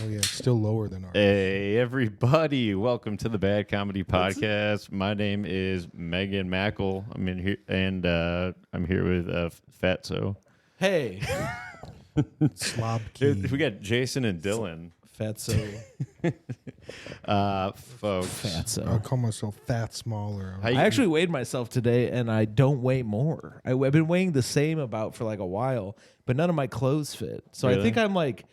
Oh yeah, it's still lower than ours. Hey everybody, welcome to the Bad Comedy Podcast. My name is Megan Mackle. I'm in here and I'm here with Fatso. Hey, Slobkey. We got Jason and Dylan. Fatso. Folks. I Fatso. call myself fat smaller. How I actually weighed myself today, and I don't weigh more. I've been weighing the same for like a while, but none of my clothes fit. So Really? I think I'm like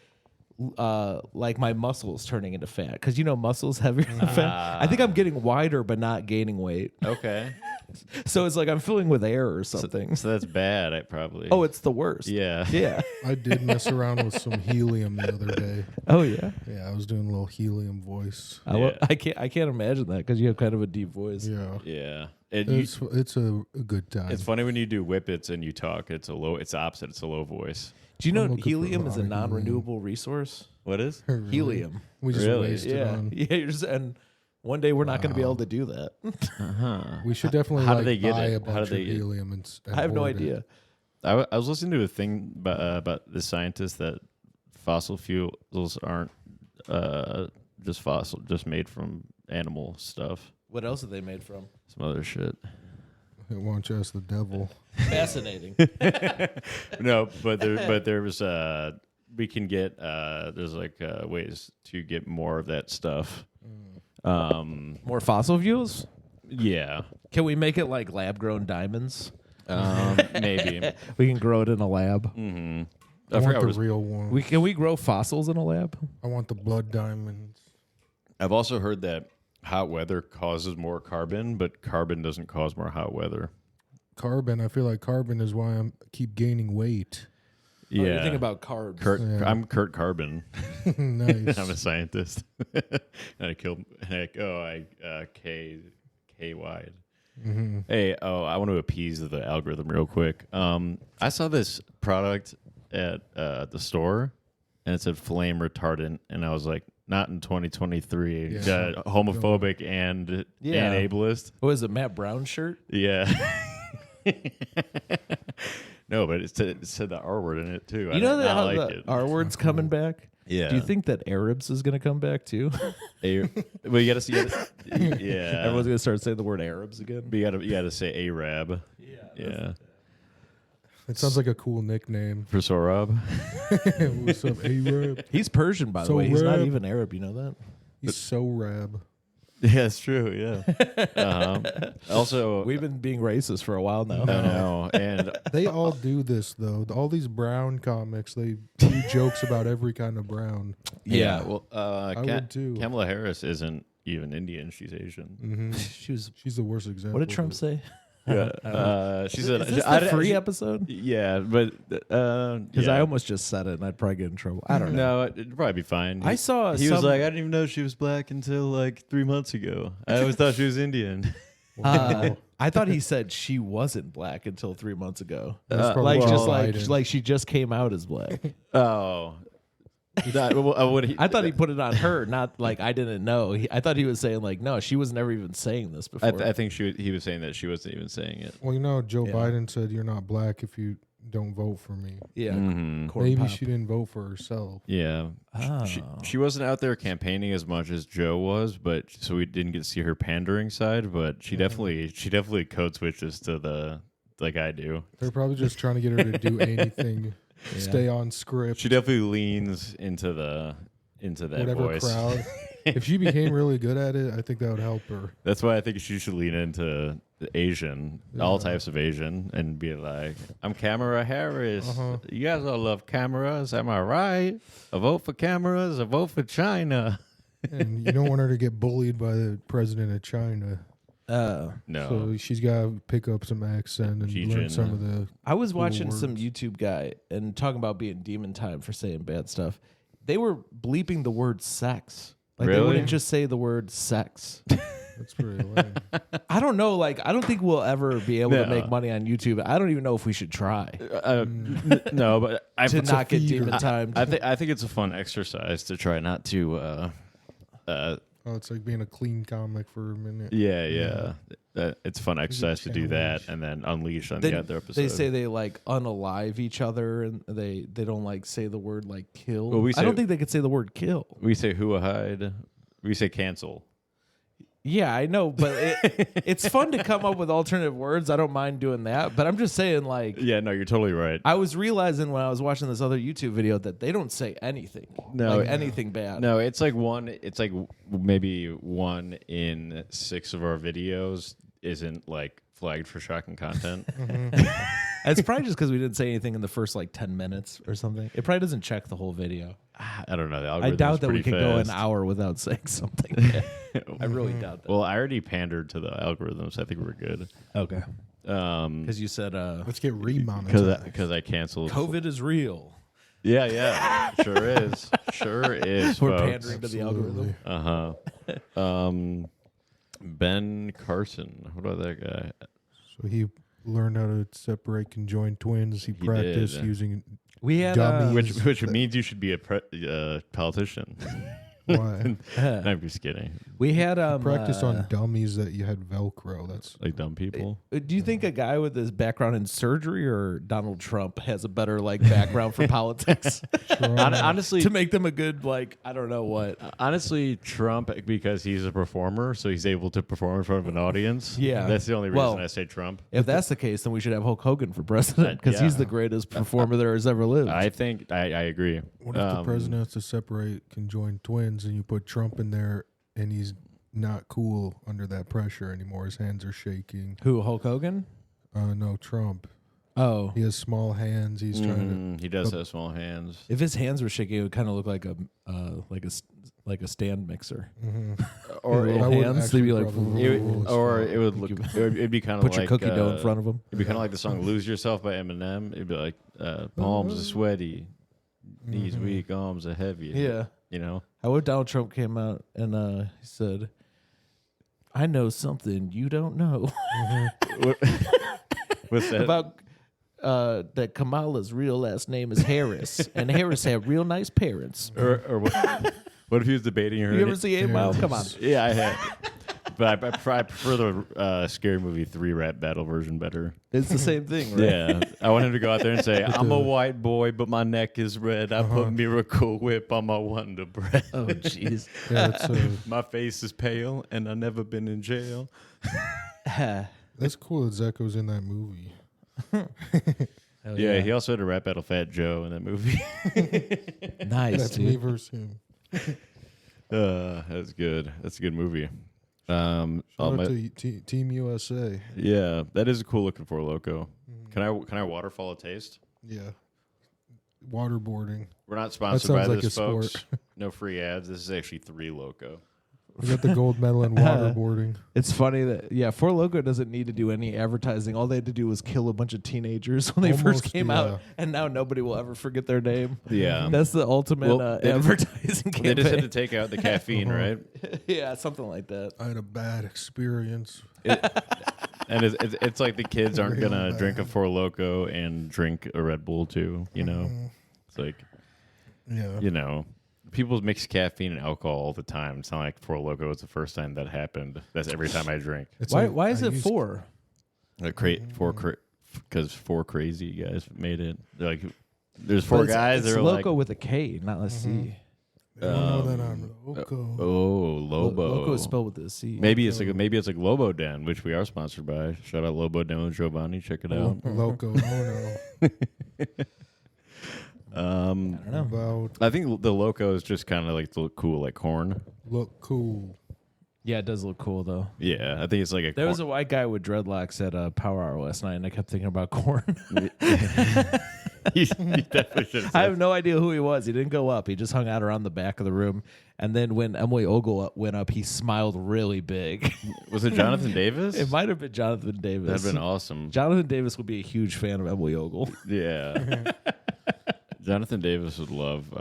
my muscles turning into fat because muscles heavier than fat. I think I'm getting wider but not gaining weight. Okay. So it's like I'm filling with air or something. So that's bad, I probably. Oh, it's the worst. Yeah. Yeah. I did mess around with some helium the other day. Oh yeah. Yeah, I was doing a little helium voice. I can't imagine that because you have kind of a deep voice. Yeah. Yeah. It's a good time. It's funny when you do whippets and you talk. It's the opposite. It's a low voice. Do you know I'm looking helium for is a helium. non-renewable resource? What is? Really? Helium. We just Really? wasted Yeah. on. Yeah. And one day we're not going to be able to do that. We should definitely How do they get buy it? a How bunch do they of get it? helium and I have no hoard it. idea. I was listening to a thing about the scientists that fossil fuels aren't just made from animal stuff. What else are they made from? Some other shit. Why don't you ask the devil? Fascinating. No, but there was we can get there's like ways to get more of that stuff. More fossil fuels? Yeah, Can we make it like lab-grown diamonds? maybe. We can grow it in a lab. Mm-hmm. I want the real one. Can we grow fossils in a lab? I want the blood diamonds. I've also heard that hot weather causes more carbon, but carbon doesn't cause more hot weather. Carbon. I feel like carbon is why I keep gaining weight. Yeah, Oh, you're thinking about carbs. Yeah. I'm Kurt Carbon. Nice. I'm a scientist. And I killed. K-wide. Mm-hmm. Hey, I want to appease the algorithm real quick. I saw this product at the store, and it said flame retardant, and I was like, not in 2023. Yeah. Homophobic and ableist. What is it, Matt Brown shirt? Yeah. No, but it said the R word in it too. You know I that like the it. R word's coming back? Yeah. Do you think that Arabs is going to come back too? Well, you got to see it. Yeah. Everyone's going to start saying the word Arabs again? But you got to say Arab. Yeah. It sounds like a cool nickname. For Sorab. What's up, Arab? He's Persian, by the So way. He's not rab. even Arab. You know that? He's so rab. Yeah, it's true. Yeah. Also, We've been being racist for a while now. I know, and They all do this though. All these brown comics, they do jokes about every kind of brown. yeah. Well, would too. Kamala Harris isn't even Indian; she's Asian. Mm-hmm. She's the worst example. What did Trump say? Yeah. She said, Is this the free episode? Yeah, but Because I almost just said it, and I'd probably get in trouble. I don't know. No, it'd probably be fine. I saw He was some- like, I didn't even know she was black until like 3 months ago. I always thought she was Indian. I thought he said she wasn't black until 3 months ago. That's probably Like Joe just Biden. like she just came out as black. Oh. I thought he put it on her, not like I didn't know. I thought he was saying like, no, she was never even saying this before. I think he was saying that she wasn't even saying it. Well, Joe Yeah. Biden said you're not black if you don't vote for me. yeah, Mhm. corn Maybe pop. she didn't vote for herself. Yeah. Oh. She wasn't out there campaigning as much as Joe was, but so we didn't get to see her pandering side, but she definitely code switches to the like I do. They're probably just trying to get her to do anything, stay on script, She definitely leans into that whatever voice. crowd. If she became really good at it, I think that would help her. That's why I think she should lean into Asian, all types of Asian, and be like, I'm Kamala Harris. Uh-huh. You guys all love cameras, am I right? A vote for cameras, a vote for China. And you don't want her to get bullied by the president of China. No. So she's got to pick up some accent and learn Chechen. some of the. I was cool watching words. some YouTube guy and talking about being demon time for saying bad stuff. They were bleeping the word sex. Like they Really? wouldn't just say the word sex. That's pretty lame. I don't know. Like I don't think we'll ever be able to No. make money on YouTube. I don't even know if we should try No, but to not get feeder. demon timed. I think it's a fun exercise to try not to. Oh, it's like being a clean comic for a minute. Yeah. it's fun exercise to do that and then unleash on the other episode. They say they like unalive each other and they don't like say the word like kill. Well, I don't think they could say the word kill. We say hide. We say cancel. Yeah, I know, but it's fun to come up with alternative words. I don't mind doing that, but I'm just saying, like, Yeah, no, you're totally right. I was realizing when I was watching this other YouTube video that they don't say anything, anything bad. No, it's like maybe 1 in 6 of our videos isn't like flagged for shocking content. It's probably just because we didn't say anything in the first like 10 minutes or something. It probably doesn't check the whole video. I don't know. The I doubt that we could go an fast. hour without saying something. I really doubt that. Well, I already pandered to the algorithms. I think we're good. Okay. Because you said let's get remonetized. Because I canceled. COVID is real. Yeah. Sure is. We're Folks. pandering to the algorithm. Ben Carson. What about that guy? So he learned how to separate conjoined twins. He practiced did. using We had dummies. Which means you should be a politician. Why? I'm just kidding. we had Practice on dummies that you had Velcro. That's Like dumb people. Do you think a guy with his background in surgery or Donald Trump has a better like background for politics Honestly, to make them a good like I don't know what? Honestly, Trump, because he's a performer, so he's able to perform in front of an audience. Yeah. That's the only reason Well, I say Trump. If that's the case, then we should have Hulk Hogan for president because he's the greatest performer there has ever lived. I think I agree. what if the president has to separate conjoined twins and you put Trump in there and he's not cool under that pressure anymore. His hands are shaking. Who, Hulk Hogan? No, Trump. Oh, He has small hands. He's trying He does have small hands. if his hands were shaking, it would kind of look like a stand mixer. Or His it, little hands, they'd actually be like, probably it'd be kind of put like your cookie dough in front of him. It'd be kind of like the song "Lose Yourself" by Eminem. It'd be like palms are sweaty, knees weak, arms are heavy. Yeah. You know. How would Donald Trump came out and he said, "I know something you don't know What's that? about that Kamala's real last name is Harris, and Harris had real nice parents." or what? What if he was debating her? You ever see 8 Mile? Come on. Yeah, I had. But I prefer the Scary Movie 3 rap battle version better. It's the same thing, right? Yeah. I want him to go out there and say, I'm a white boy, but my neck is red. I put Miracle Whip on my Wonder Bread. Oh, jeez. Yeah, that's, My face is pale, and I've never been in jail. that's cool that Zecco's in that movie. Yeah, he also had a rap battle Fat Joe in that movie. Nice, That's me dude. versus him. That's good. That's a good movie. Shout out to Team USA. Yeah, that is a cool looking for Loco. Can I waterfall a taste? Yeah. Waterboarding. We're not sponsored by sounds like this, a folks. sport. No free ads. This is actually 3 Loco. We got the gold medal in waterboarding. It's funny that, Four Loko doesn't need to do any advertising. All they had to do was kill a bunch of teenagers when they first Almost, came yeah. out, and now nobody will ever forget their name. Yeah. That's the ultimate Well, they just- advertising campaign. They just had to take out the caffeine, right? Yeah, something like that. I had a bad experience. And it's like the kids aren't Real gonna bad. drink a Four Loco and drink a Red Bull too. You know, it's like Yeah. People mix caffeine and alcohol all the time. It's not like Four Loco was the first time that happened. That's every time I drink. It's Why? like Why is I it used- 4? Because 4 crazy guys made it. They're like, there's 4 But guys. It's They're Loco like, with a K, not a C. I don't know that I'm loco. oh, Lobo. Loco is spelled with a C. Maybe it's like Lobo Den, which we are sponsored by. Shout out Lobo Den with Giovanni. Check it out. Loco. Oh no. I don't know. About I think the Loco is just kind of like look cool, like corn. look cool. Yeah, it does look cool though. Yeah, I think it's like a. There was a white guy with dreadlocks at Power Hour last night, and I kept thinking about corn. He definitely should have I have no idea who he was. He didn't go up. He just hung out around the back of the room. And then when Emily Ogle went up, he smiled really big. Was it Jonathan Davis? It might have been Jonathan Davis. That'd been awesome. Jonathan Davis would be a huge fan of Emily Ogle. Yeah. Jonathan Davis would love.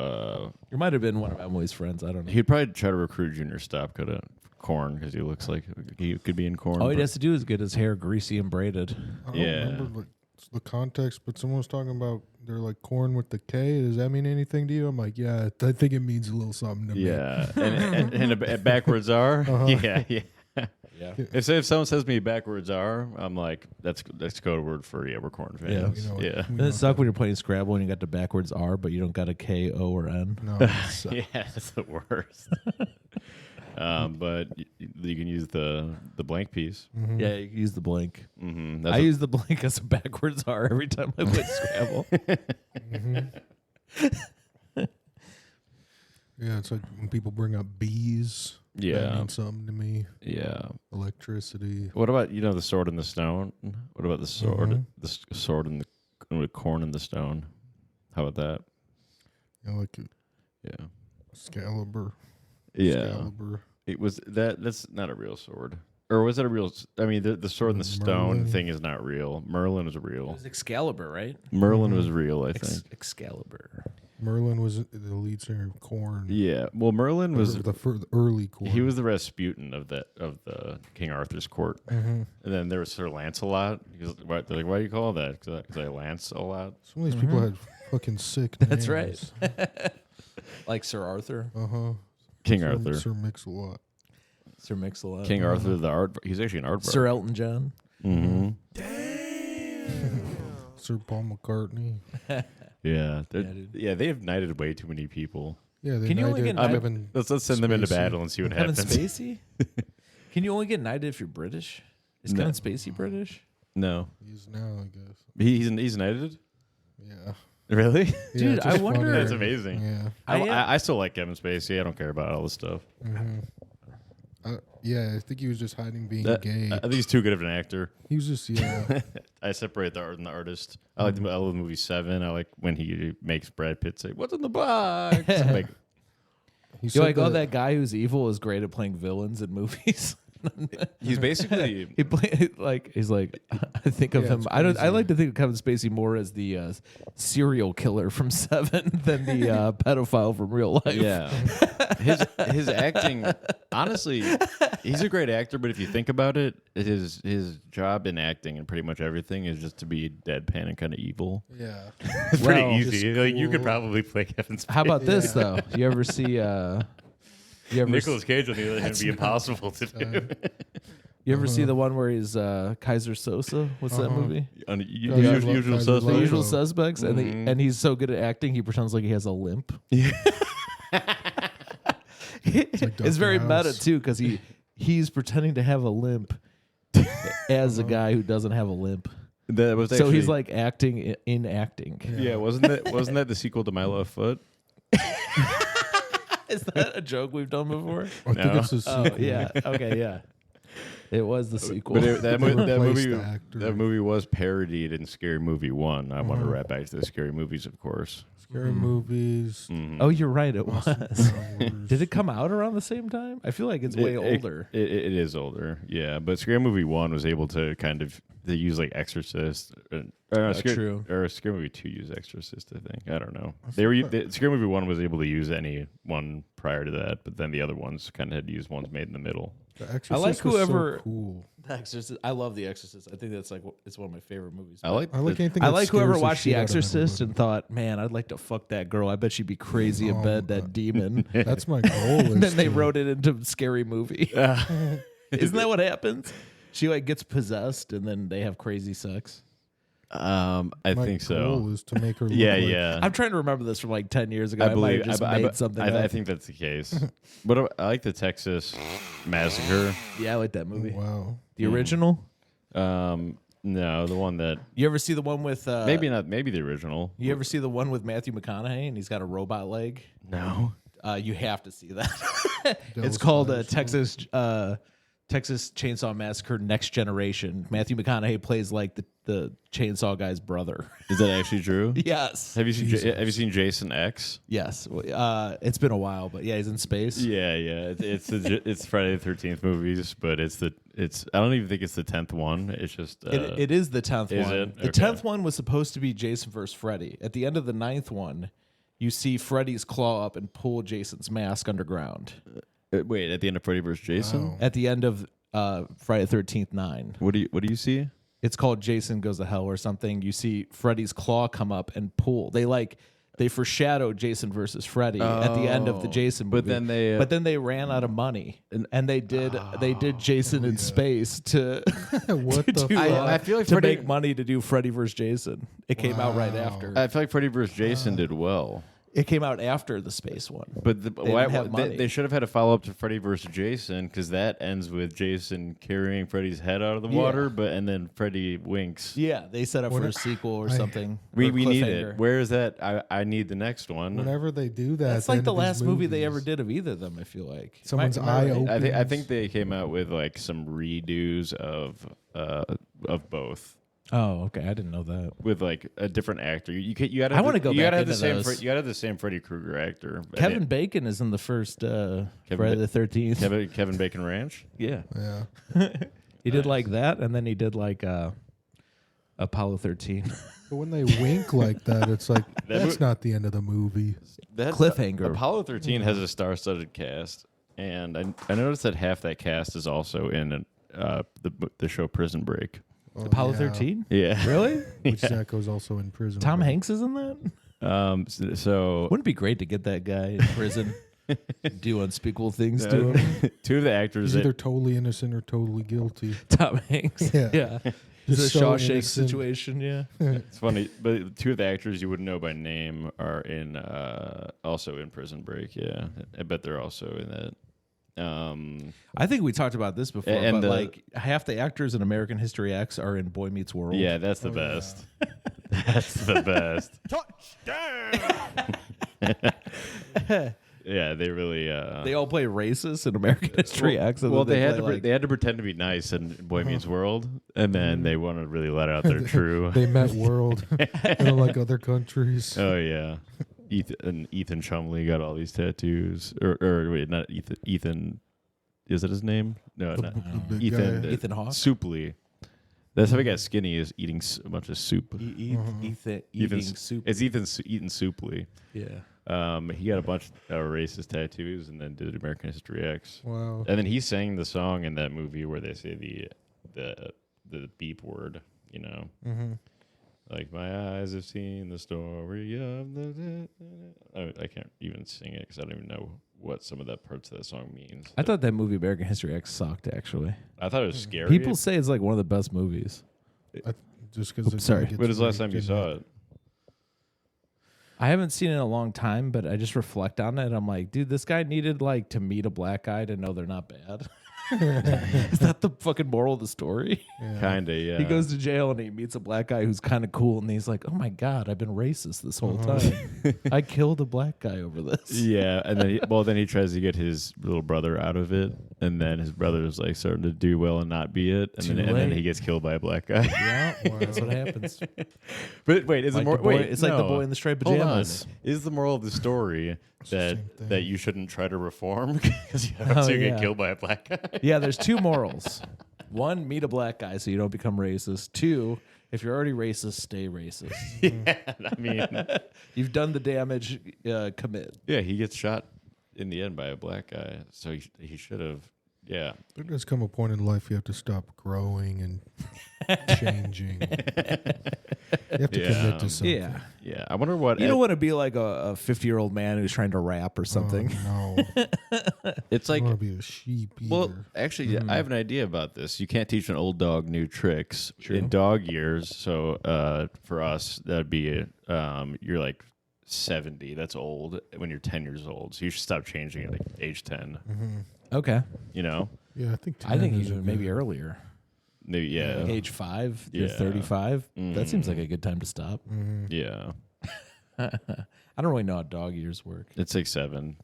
It might have been one of Emily's friends. I don't know. He'd probably try to recruit Junior Stopcoat at Corn because he looks like he could be in Corn. All he but- has to do is get his hair greasy and braided. I don't Yeah. remember the context, but someone was talking about they're like corn with the K. Does that mean anything to you? I'm like, yeah, I think it means a little something to me. Yeah, and a backwards R. Uh-huh. Yeah, yeah. Yeah. If someone says me backwards R, I'm like, that's code word for we're corn fans. You know what? Yeah. We Doesn't know it suck when you're playing Scrabble and you got the backwards R, but you don't got a K, O, or N? No, it's, Yeah, that's the worst. But you can use the blank piece. Yeah, you can use the blank. Mm-hmm. I use the blank as a backwards R every time I play Scrabble. yeah, it's like when people bring up bees. Yeah. That means something to me. Yeah. Electricity. What about the sword and the stone? What about the sword? Mhm. The sword and the corn and the stone. How about that? You know, like Yeah. Excalibur. Yeah. Excalibur. It was that's not a real sword. Or was it a real I mean the sword and the stone Merlin. thing is not real. Merlin was It real. was Excalibur, right? Merlin was real, I think. Excalibur. Merlin was the lead singer of Korn. Yeah. Well, Merlin was the early Korn. he was the Rasputin of the King Arthur's court. And then there was Sir Lancelot. They're like, why do you call that? Because I lance a lot. Some of these people had fucking sick That's names. right. Like Sir Arthur. King Arthur. Sir Mix-a-Lot. Sir Mix-a-Lot. King Arthur, the art. He's actually an art. Sir Elton John. Mm-hmm. Sir Paul McCartney. Yeah. dude. Yeah, they have knighted way too many people. Yeah, they Can you only knighted get Kevin Let's send them into Spacey. battle and see what Kevin happens. Spacey? Can you only get knighted if you're British? Is No. Kevin Spacey British? No, He is now, I guess. he's knighted. Yeah. Really? Yeah, Dude, it's I just wonder- funny. That's amazing. Yeah. I still like Kevin Spacey. I don't care about all this stuff. Yeah, I think he was just hiding being gay. I think he's too good of an actor. He was just, yeah. I separate the art and the artist. I like I love the movie Seven. I like when he makes Brad Pitt say, "What's in the box?" Like, He You're said like, oh, that guy who's evil is great at playing villains in movies. he's basically He play like he's like I think of Yeah, him. it's I crazy. like to think of Kevin Spacey more as the serial killer from Seven than the pedophile from real life. yeah. His acting, honestly, he's a great actor. But if you think about it, his job in acting and pretty much everything is just to be deadpan and kind of evil. Yeah. It's pretty Well, easy. just Like you could cool. probably play Kevin Spacey. How about this though? You ever see? Nicolas Cage on the other hand would be impossible to do. You ever see the one where he's Kaiser Sosa? What's that movie? On Yeah, usual I love usual Kaiser suspects. The Sosa. Usual Suspects, and he's so good at acting, he pretends like he has a limp. It's Dr. very meta House. too, because he's pretending to have a limp as a guy who doesn't have a limp. That was So he's actually- like acting in acting. yeah, wasn't that the sequel to My Left Foot? Is that a joke we've done before? I think No. it's a Oh sequel. yeah, okay, yeah. It was the sequel. But that replaced movie the actor. that movie was parodied in Scary Movie 1. I want to wrap back to the Scary Movies, of course. Scary movies. Oh, you're right. It was. Powers. Did it come out around the same time? I feel like it's way older. It is older, yeah. But Scary Movie 1 was able to kind of they use like Exorcist. True. Or Scary Movie 2 used Exorcist, I think. I don't know. Scary Movie 1 was able to use any one prior to that, but then the other ones kind of had to use ones made in the middle. The Exorcist I like was whoever- so cool. The Exorcist. I love The Exorcist. I think that's like it's one of my favorite movies. I like anything. I that like whoever scares watched The shit out of Exorcist everybody. and thought, man, I'd like to fuck that girl. I bet she'd be crazy in Oh, bed, that demon. That's my goal. And is then they to- wrote it into Scary Movie. Isn't that what happens? She like gets possessed and then they have crazy sex. I my think goal so. is to make her. Look Yeah, like, yeah. I'm trying to remember this from like 10 years ago. I, might believe have just I, made something I up. think that's the case. But I like the Texas Massacre. Yeah, I like that movie. Wow. The original? No, the one that You ever see the one with maybe not. Maybe the original. You ever see the one with Matthew McConaughey and he's got a robot leg? No. You have to see that. it's Dallas called Buyers Texas Chainsaw Massacre Next Generation. Matthew McConaughey plays like the chainsaw guy's brother. Is that actually true? Yes. Have you seen Jason X? Yes. It's been a while, but yeah, he's in space. Yeah. It's Friday the 13th movies, but I don't even think it's the 10th one. It's just It is the 10th is one. it? The Okay. 10th one was supposed to be Jason versus Freddy. At the end of the 9th one, you see Freddy's claw up and pull Jason's mask underground. wait, at the end of Freddy vs. Jason, Wow. At the end of Friday the 13th 9. what do you see? It's called Jason Goes to Hell or something. You see Freddy's claw come up and pull. They They foreshadowed Jason versus Freddy at the end of the Jason movie. But then they ran out of money, and they did Jason in space to What the do, fuck? I feel like to Freddy, make money to do Freddy versus Jason. It came out right after. I feel like Freddy vs. Jason did well. It came out after the space one. But didn't have money. they should have had a follow up to Freddy vs. Jason, because that ends with Jason carrying Freddy's head out of the water, and then Freddy winks. Yeah, they set up for a sequel or something. We or need cliffhanger. it. Where is that? I need the next one. Whenever they do that, That's at like the end of these last movie they movies, ever did of either of them. I feel like Someone's Am I eye right? open. I think they came out with like some redos of both. Oh, okay. I didn't know that. With like a different actor, you gotta. I wanna go You gotta back have the into same. those. You gotta have the same Freddy Krueger actor. Kevin Bacon is in the first Friday the 13th. Kevin Bacon Ranch. Yeah. Yeah. He did like that, and then he did like Apollo 13. Oh, But when they wink like that, it's like that's not the end of the movie. That's Cliffhanger. Apollo 13 has a star-studded cast, and I noticed that half that cast is also in the show Prison Break. Apollo yeah. 13? Yeah, Really? Which Zach was also in prison. Tom for. Hanks is in that? So Wouldn't it be great to get that guy in prison? Do unspeakable things to him? two of the actors He's that either totally innocent or totally guilty. Tom Hanks. Yeah. It's a Just so Shawshank innocent. situation, yeah. it's funny, but two of the actors you wouldn't know by name are in also in Prison Break. Yeah, I bet they're also in that. I think we talked about this before, And but the- like half the actors in American History X are in Boy Meets World. Yeah, that's the best. That's the best. Yeah, they really. They all play racist in American History X. and Well, then they had play, to they had to pretend to be nice in Boy Meets World, and then they want to really let out their true. They met world in like other countries. Oh yeah, Ethan Chumley got all these tattoos, or wait, not Ethan. Ethan, is that his name? No, not the big Ethan. guy. Ethan Hawke? Soupley. That's how he got skinny. Is eating a bunch of soup. Ethan eating soup. It's Ethan eating Soupley. Yeah. He got a bunch of racist tattoos, and then did American History X. Wow. And then he sang the song in that movie where they say the beep word, you know. Mm-hmm. Like, my eyes have seen the story of the... I can't even sing it because I don't even know what some of that parts of that song means. I thought that movie American History X sucked, actually. I thought it was scary. People say it's like one of the best movies. Just because. sorry. When was the last time you saw it? I haven't seen it in a long time, but I just reflect on it. I'm like, dude, this guy needed like to meet a black guy to know they're not bad. Is that the fucking moral of the story? Kinda, yeah. He goes to jail and he meets a black guy who's kind of cool, and he's like, "Oh my god, I've been racist this whole time. I killed a black guy over this." Yeah, and then he tries to get his little brother out of it, and then his brother's like starting to do well and not be it, and then he gets killed by a black guy. Yeah, that's what happens. But wait, is Like the more the boy- wait? it's like the no. boy in the striped Hold on. pajamas. Is the moral of the story the same thing. that you shouldn't try to reform because you have to yeah. get killed by a black guy? Yeah, there's two morals. One, meet a black guy so you don't become racist. Two, if you're already racist, stay racist. Yeah, I mean, You've done the damage, commit. yeah, he gets shot in the end by a black guy, so he should have. Yeah, There does come a point in life you have to stop growing and changing. You have to commit to something. Yeah. yeah. I wonder what You don't want to be like a 50-year-old man who's trying to rap or something. Oh, no. it's I like. want to be a sheep either. Well, actually, I have an idea about this. You can't teach an old dog new tricks True. in dog years. So for us, that'd be you're like 70. That's old when you're 10 years old. So you should stop changing at like age 10. Okay. You know, Yeah, I think. I think 10 is even a maybe good- earlier. maybe yeah, Like age 5, you're Yeah. 35. That seems like a good time to stop. yeah. I don't really know how dog years work. It's like 7.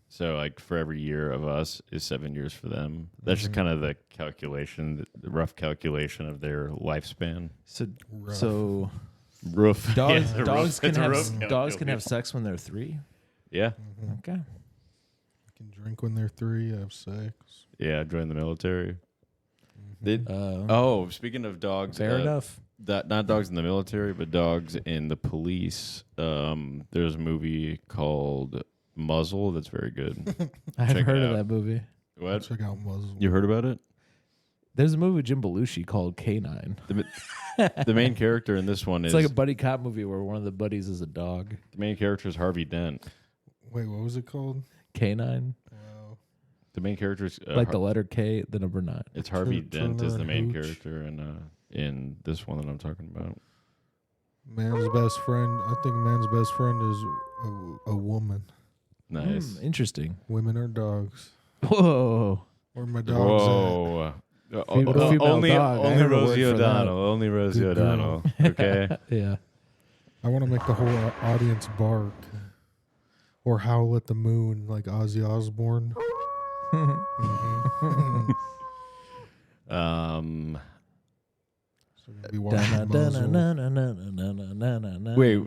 So like for every year of us is 7 years for them. That's just kind of the calculation, the rough calculation of their lifespan. So, Rough. so Roof. dogs, Yeah, dogs can it's a have roof dogs can have calculation. sex when they're 3. Yeah, Okay. Can drink when they're 3, have sex. yeah. Join the military. They, speaking of dogs, Fair enough. Not dogs in the military, but dogs in the police. There's a movie called Muzzle that's very good. I haven't check it heard of out. that movie. What? Check out Muzzle. You heard about it? There's a movie with Jim Belushi called K9. The main character in this one It's is like a buddy cop movie where one of the buddies is a dog. the main character is Harvey Dent. Wait, what was it called? K9, Wow. The main character is like the letter K, the number 9. it's Harvey Dent is the main Hooch. character in this one that I'm talking about. Man's best friend. I think man's best friend is a woman. Nice. Interesting. Women are dogs. Whoa. Where my dogs Whoa. Female Only dog. I only heard a word Rosie for that. O'Donnell. Only Rosie Good O'Donnell. Okay. Yeah. at? I want to make the whole audience bark. Or howl at the moon like Ozzy Osbourne. So we'll be watching Muzzle. Wait.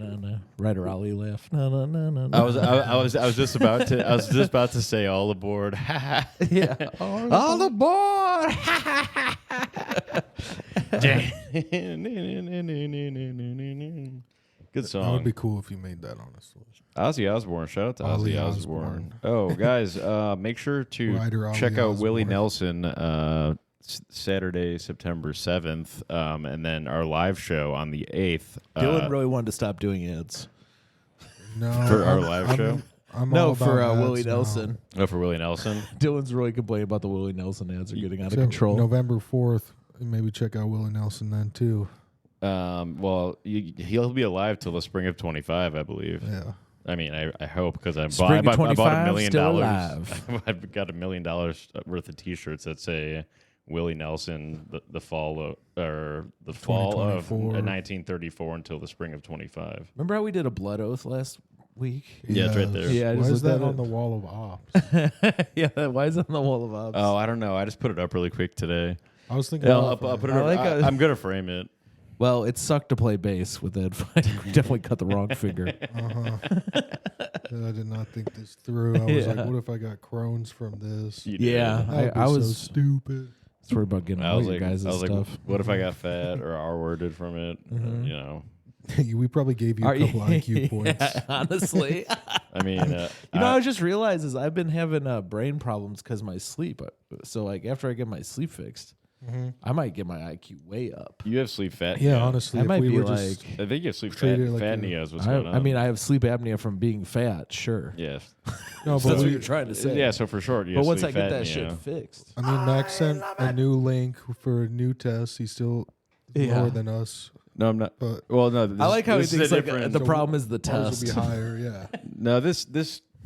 Ryder Ollie laugh. I was just about to say all aboard. Yeah. All aboard. Good That song. would be cool if you made that, honestly. Ozzy Osbourne. Shout out to Ollie Ozzy Osbourne. Oh, guys, make sure to Ryder Ollie check out Willie Osbourne. Nelson Saturday, September 7th, and then our live show on the 8th. Dylan really wanted to stop doing ads. No, For our live show? I'm No, all for about Willie ads now. Nelson. Oh, for Willie Nelson. Dylan's really complaining about the Willie Nelson ads are getting out of So control. November 4th, maybe check out Willie Nelson then too. Well, he'll be alive till the spring of 25, I believe. Yeah. I mean, I hope because I Spring bought of $1 25, million. still alive. I've got $1 million worth of T-shirts that say Willie Nelson, the fall of 2024. 1934 until the spring of 25. Remember how we did a blood oath last week? Yeah, it's right there. Yeah, I Why just is looked that at on it. the wall of ops? Yeah, why is it on the wall of ops? Oh, I don't know. I just put it up really quick today. I was thinking. Yeah, about I'll put it I up. like I'm gonna frame it. Well, it sucked to play bass with that fight. We definitely cut the wrong finger. I did not think this through. I was Yeah. like, what if I got Crohn's from this? You Yeah. did. That would be I so was stupid. worried about getting I all was your like, guys' like, stuff. what if I got fat or R-worded from it? You know. We probably gave you a couple IQ points. Yeah, honestly. I mean, You know, I just realized is I've been having brain problems because my sleep. So like after I get my sleep fixed, I might get my IQ way up. you have sleep fat. Yeah, honestly, I if might we be were like, just I think you have sleep Treat fat. it like Fatnia is what's going on. I mean, I have sleep apnea from being fat. Sure, yes. no, So but that's what we, you're trying to say. Yeah, so for short, you But have once sleep I get that fatnia. shit fixed, I mean, Mack sent a new link for a new test. He's still Yeah. lower than us, No, I'm not. but Well, no. This, I like how he this is thinks a like different- the So problem is the ours will be test. higher. Yeah, No, this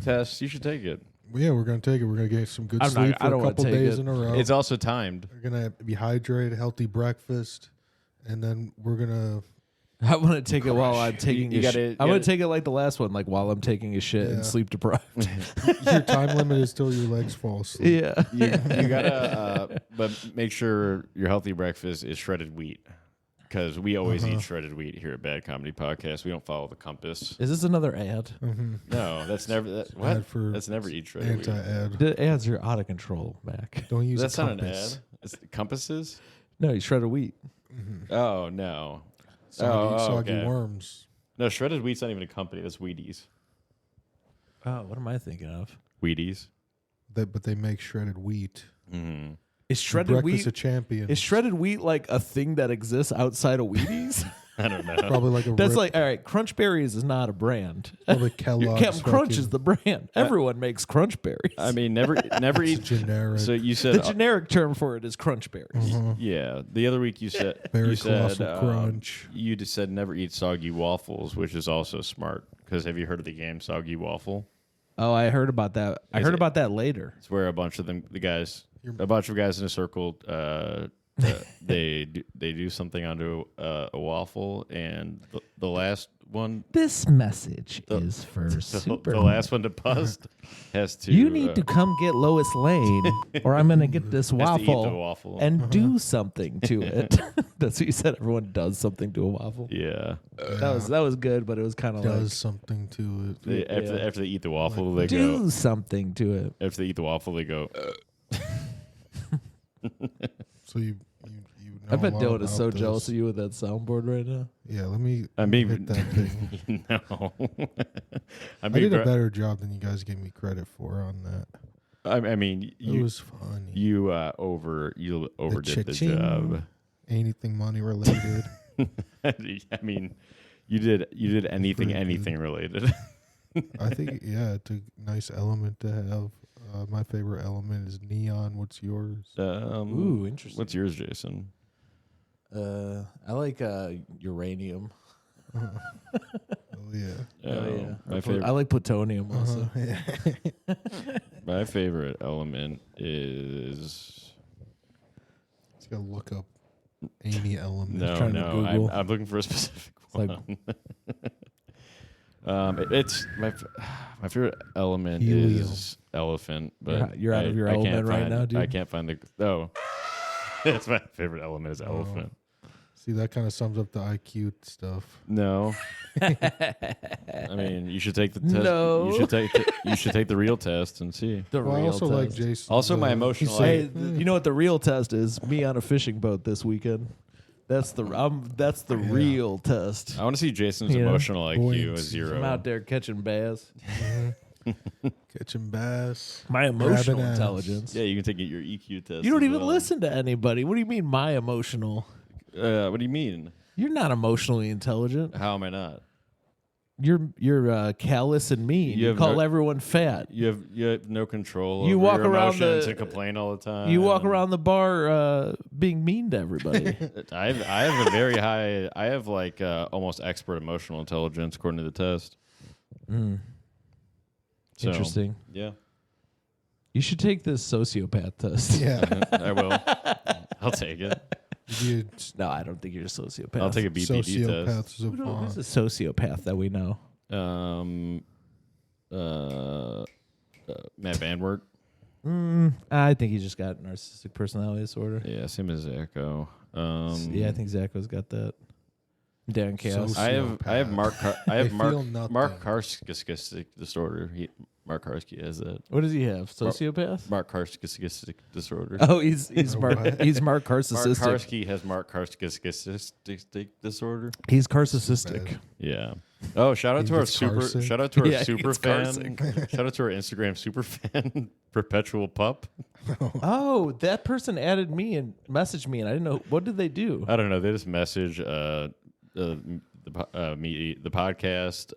test you should take it. well, yeah, we're gonna take it. We're gonna get some good I'm not- sleep I for don't a wanna couple take days it. in a row. It's also timed. We're gonna be hydrated, healthy breakfast, and then we're gonna. I want to take it while I'm taking You a gotta- shit. you I want gotta- to take it like the last one, like while I'm taking a shit Yeah. and sleep deprived. Your time limit is till your legs fall asleep. Yeah. You gotta, but make sure your healthy breakfast is shredded wheat, because we always eat shredded wheat here at Bad Comedy Podcast. We don't follow the compass. Is this another ad? No, that's never. What? Ad for That's never eat shredded wheat. Anti-ad. The ads are out of control, Mac. Don't use That's a not an compass. ad. It's compasses. No, you shredded wheat. Oh no. Soggy okay. worms. No, shredded wheat's not even a company. That's Wheaties. Oh, what am I thinking of? Wheaties. But they make shredded wheat. Mm-hmm. Is For shredded breakfast wheat? of champions. Is shredded wheat like a thing that exists outside of Wheaties? I don't know. Probably like a That's rip, like all right. Crunch Berries is not a brand. probably Kellogg's. Captain Crunch is fucking the brand. Everyone makes Crunch Berries. I mean, never eat. generic. So you the said generic term for it is Crunch Berries. yeah. The other week you said Berry you said Colossal Crunch. you just said never eat soggy waffles, which is also smart. Because have you heard of the game Soggy Waffle? Oh, I heard about that. I Is heard it- about that later. It's where a bunch of a bunch of guys in a circle, they do something onto a waffle, and the last one, This message The- is for the last one to bust has to. You need to come get Lois Lane, or I'm gonna get this has to eat the waffle waffle. and do something to it. That's what you said. Everyone does something to a waffle. yeah. That was good, but it was kind of Does like something to it. After they eat the waffle, they do go. something to it. After they eat the waffle, they go. So you know I bet a lot Dylan is so about jealous this. of you with that soundboard right now. Yeah, let me I mean, hit that thing. no. I did a better job than you guys gave me credit for on that. I mean, It you was funny. you overdid the cha-ching. job. Anything money related. I mean, you did anything related. I think, it's a nice element to have. My favorite element is neon. What's yours? Ooh, interesting. What's yours, Jason? I like uranium. Oh yeah. Yeah. My favorite. I like plutonium also. Yeah. My favorite element is Just gotta look up any element. trying to Google. I'm looking for a specific Like- one. It's my favorite element Helium. is elephant, but You're out of your I can't element right find- now, dude. I can't find that's my favorite element is elephant. See, that kind of sums up the IQ stuff. No, I mean you should take the test. No. You should take the real test and see. The Well, I real also test. like Jason. Also, my emotional. Hey, you know what the real test is? Me on a fishing boat this weekend. That's the real test. I want to see Jason's Yeah. emotional IQ Buoyancy. as 0. I'm out there catching bass. Catching bass. My emotional Grabbing ass. intelligence. Yeah, you can take your EQ test. You don't as even well. listen to anybody. What do you mean my emotional? What do you mean? You're not emotionally intelligent. How am I not? You're callous and mean. You You have call no- everyone fat. You have no control. You over walk your around emotions the- and complain all the time. You walk around the bar being mean to everybody. I have a very high. I have like almost expert emotional intelligence according to the test. So, Interesting. Yeah, You should take this sociopath test. Yeah. I will. I'll take it. You No, I don't think you're a sociopath. I'll take a BPD test. sociopaths of Who's a sociopath that we know? Matt Van Wert. I think he just got narcissistic personality disorder. Yeah, same as Echo. Yeah, I think Zacho's got that. Dan Chaos. I have Mark. I have They Mark. feel nothing. Mark Karskistic disorder. Mark Karski has that. What does he have? Sociopath? Mark Karskistic disorder. Oh, he's Mark. What? He's Mark Mark Narcissistic. Karski has Mark Karskistic disorder. He's narcissistic. Bad. Yeah. Oh, shout out He to our gets carsick. shout out to our Yeah, he super gets fan. carsick. Shout out to our Instagram super fan, Perpetual Pup. Oh, that person added me and messaged me, and I didn't know. What did they do? I don't know. They just message the podcast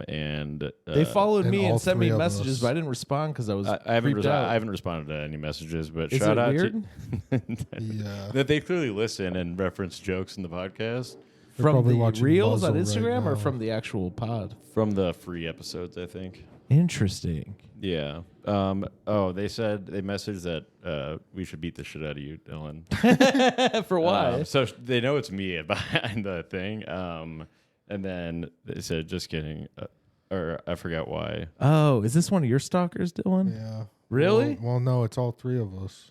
and They followed and me all and sent me three of messages, us. but I didn't respond because I was I haven't freaked out. I haven't responded to any messages, but Is shout it out weird? Yeah. that they clearly listen and reference jokes in the podcast They're From probably the watching reels on Muzzle right Instagram or now. from the actual pod? from the free episodes, I think. Interesting. Yeah. They said they messaged that we should beat the shit out of you, Dylan. For why? So they know it's me behind the thing. And then they said, "Just kidding," or I forgot why. Oh, is this one of your stalkers, Dylan? Yeah. Really? Well, no, it's all three of us.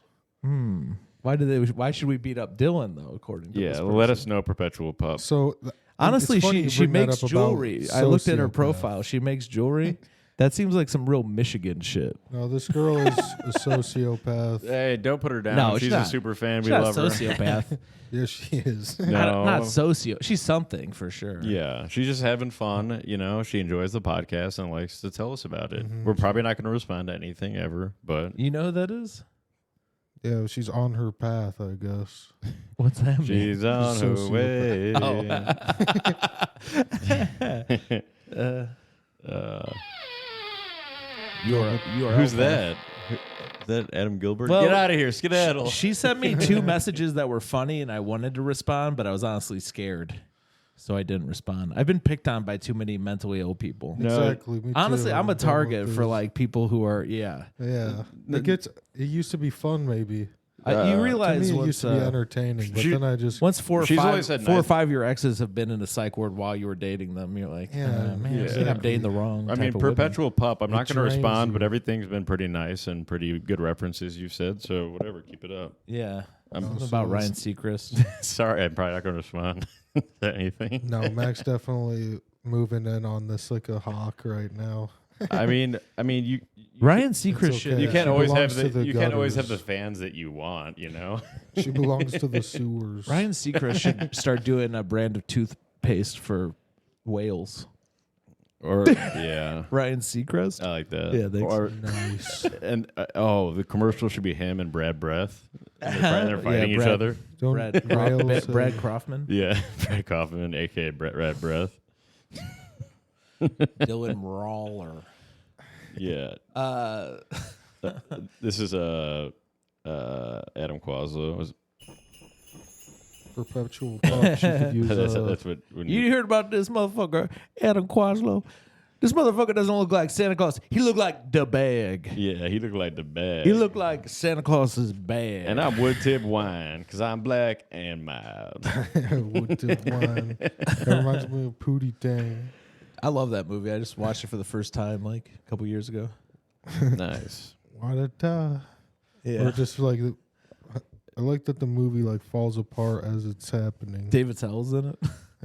Why should we beat up Dylan though? According to Yeah, this let person? us know, Perpetual Pup. So Honestly, it's funny you she bring that makes up about jewelry. I looked at her sociopath. profile. She makes jewelry. That seems like some real Michigan shit. No, this girl is a sociopath. Hey, don't put her down. No, she's she's a not. super fan. She's We not love a her. sociopath. Yes, she is. No. Not socio. She's something for sure. Yeah, she's just having fun. You know, she enjoys the podcast and likes to tell us about it. Mm-hmm. We're probably not going to respond to anything ever, but You know who that is? Yeah, she's on her path, I guess. What's that mean? she's on her way. You're Who's that? Is that Adam Gilbert? Well, Get out of here, skedaddle. She sent me 2 messages that were funny, and I wanted to respond, but I was honestly scared, so I didn't respond. I've been picked on by too many mentally ill people. No, Exactly. Me Honestly, too. I'm a done with target for this. like people who are yeah. Yeah. It used to be fun, maybe. You To realize me, it once used to be entertaining, but she- then I just once 4 or She's 5 always said 4 or nice- 5 your exes have been in a psych ward while you were dating them, you're like, Yeah, man, I think I'm exactly. dating the wrong. I type mean, of women." Perpetual Pup. I'm not It going to drains respond, you. but everything's been pretty nice and pretty good references you've said. So whatever, keep it up. Yeah, I'm so about it's- Ryan Seacrest. Sorry, I'm probably not going to respond to anything. no. Max definitely moving in on this like a hawk right now. I mean, you Ryan Seacrest okay. should. you She can't always have belongs to the you can't always have the gutters. fans that you want, you know. She belongs to the sewers. Ryan Seacrest should start doing a brand of toothpaste for whales. Or yeah, Ryan Seacrest. I like that. Yeah, thanks. Or Nice. and the commercial should be him and Brad Breath. And they're fighting each Brad- other. Don't Brad, rails, Brad Kaufman. Yeah, Brad Kaufman, aka Brad Breath. Dylan Rawler. Yeah. This is Adam Quaslow. perpetual pop. She could use That's what. When You heard about this motherfucker, Adam Quaslow? This motherfucker doesn't look like Santa Claus. He looked like the bag. Yeah, he looked like the bag. He looked like Santa Claus's bag. And I'm wood tip wine because I'm black and mild. wood tip wine. That reminds me of Pootie Tang. I love that movie. I just watched it for the first time like a couple years ago. Nice. Wa-da-da. Or just like, I like that the movie like falls apart as it's happening. David Tell's in it.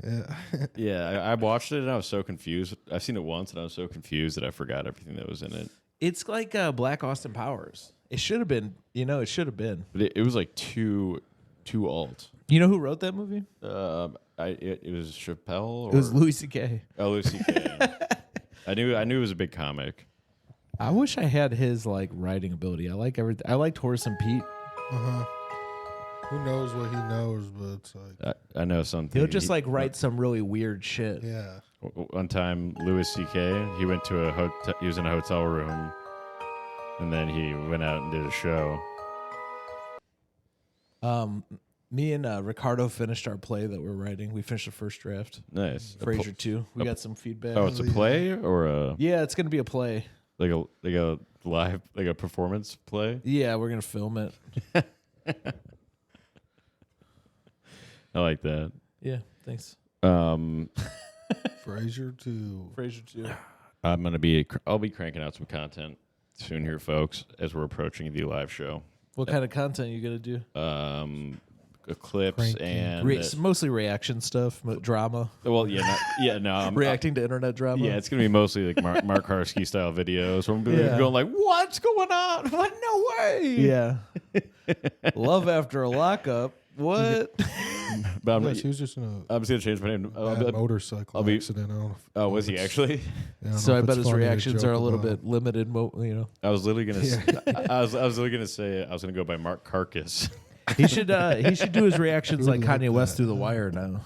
Yeah. Yeah, I watched it and I was so confused. I've seen it once and I was so confused that I forgot everything that was in it. It's like Black Austin Powers. It should have been. It should have been. But it was like too alt. You know who wrote that movie? It was Chappelle. Or? It was Louis C.K. Oh, Louis C.K. I knew it was a big comic. I wish I had his like writing ability. I like everything. I liked Horace and Pete. Who knows what he knows, but it's like, I know something. He'll just like write some really weird shit. yeah. One time, Louis C.K. He went to a hotel. He was in a hotel room, and then he went out and did a show. Me and Ricardo finished our play that we're writing. We finished the first draft. Nice. Frasier 2. We got some feedback. Oh, it's a play or a Yeah, it's gonna be a play. like a live like a performance play. Yeah, we're gonna film it. I like that. Yeah, thanks. Frasier too. Frasier 2. I'll be cranking out some content soon here, folks, as we're approaching the live show. What kind of content you gonna do? Clips Cranky. and Mostly reaction stuff, drama. well, no, I'm Reacting to internet drama. Yeah, it's gonna be mostly like Mark Karski style videos. Where I'm going like, "What's going on?" I'm like, "No way!" Yeah. Love after a lockup. What? But I'm Yes, he was just in just gonna change my name. a motorcycle accident. I don't know if, Oh, was he actually? yeah, I don't So know I if bet it's his funny to reactions joke are a little about. bit limited. I was literally gonna. Yeah. I was literally gonna say I was gonna go by Mark Carcass. He should do his reactions He like would like Kanye West that. through the wire now.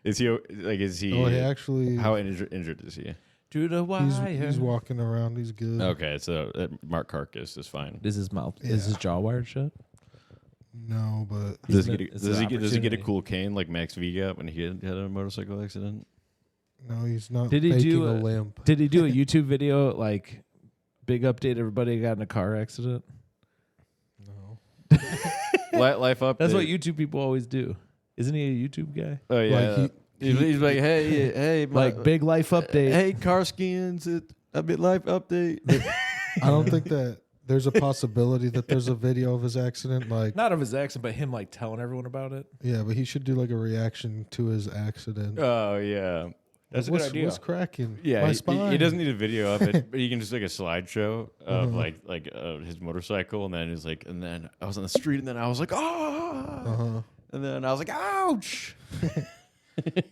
Is he like? Is he? Oh, he actually. How injured is he? Through the wire. He's walking around. He's good. Okay, so Mark Carcass is fine. Is his mouth? Yeah. Is his jaw wired shut? No, but Does It's he an does he get a opportunity. cool cane like Max V got when he had a motorcycle accident? no, he's not. Did he faking do a a- limp? Did he do a YouTube video like big update? Everybody got in a car accident. No. Life update. That's what YouTube people always do. Isn't he a YouTube guy? Oh yeah. Like he's like, hey, Like big life update. hey, car skins, a bit life update. I don't think that there's a possibility that there's a video of his accident. Like, Not of his accident, but him like telling everyone about it. yeah, but he should do like a reaction to his accident. Oh yeah, that's a good idea. What's cracking? Yeah, My he spine. doesn't need a video of it, but he can just like a slideshow of like his motorcycle, and then he's like, and then I was on the street, and then I was like, oh, and then I was like, ouch.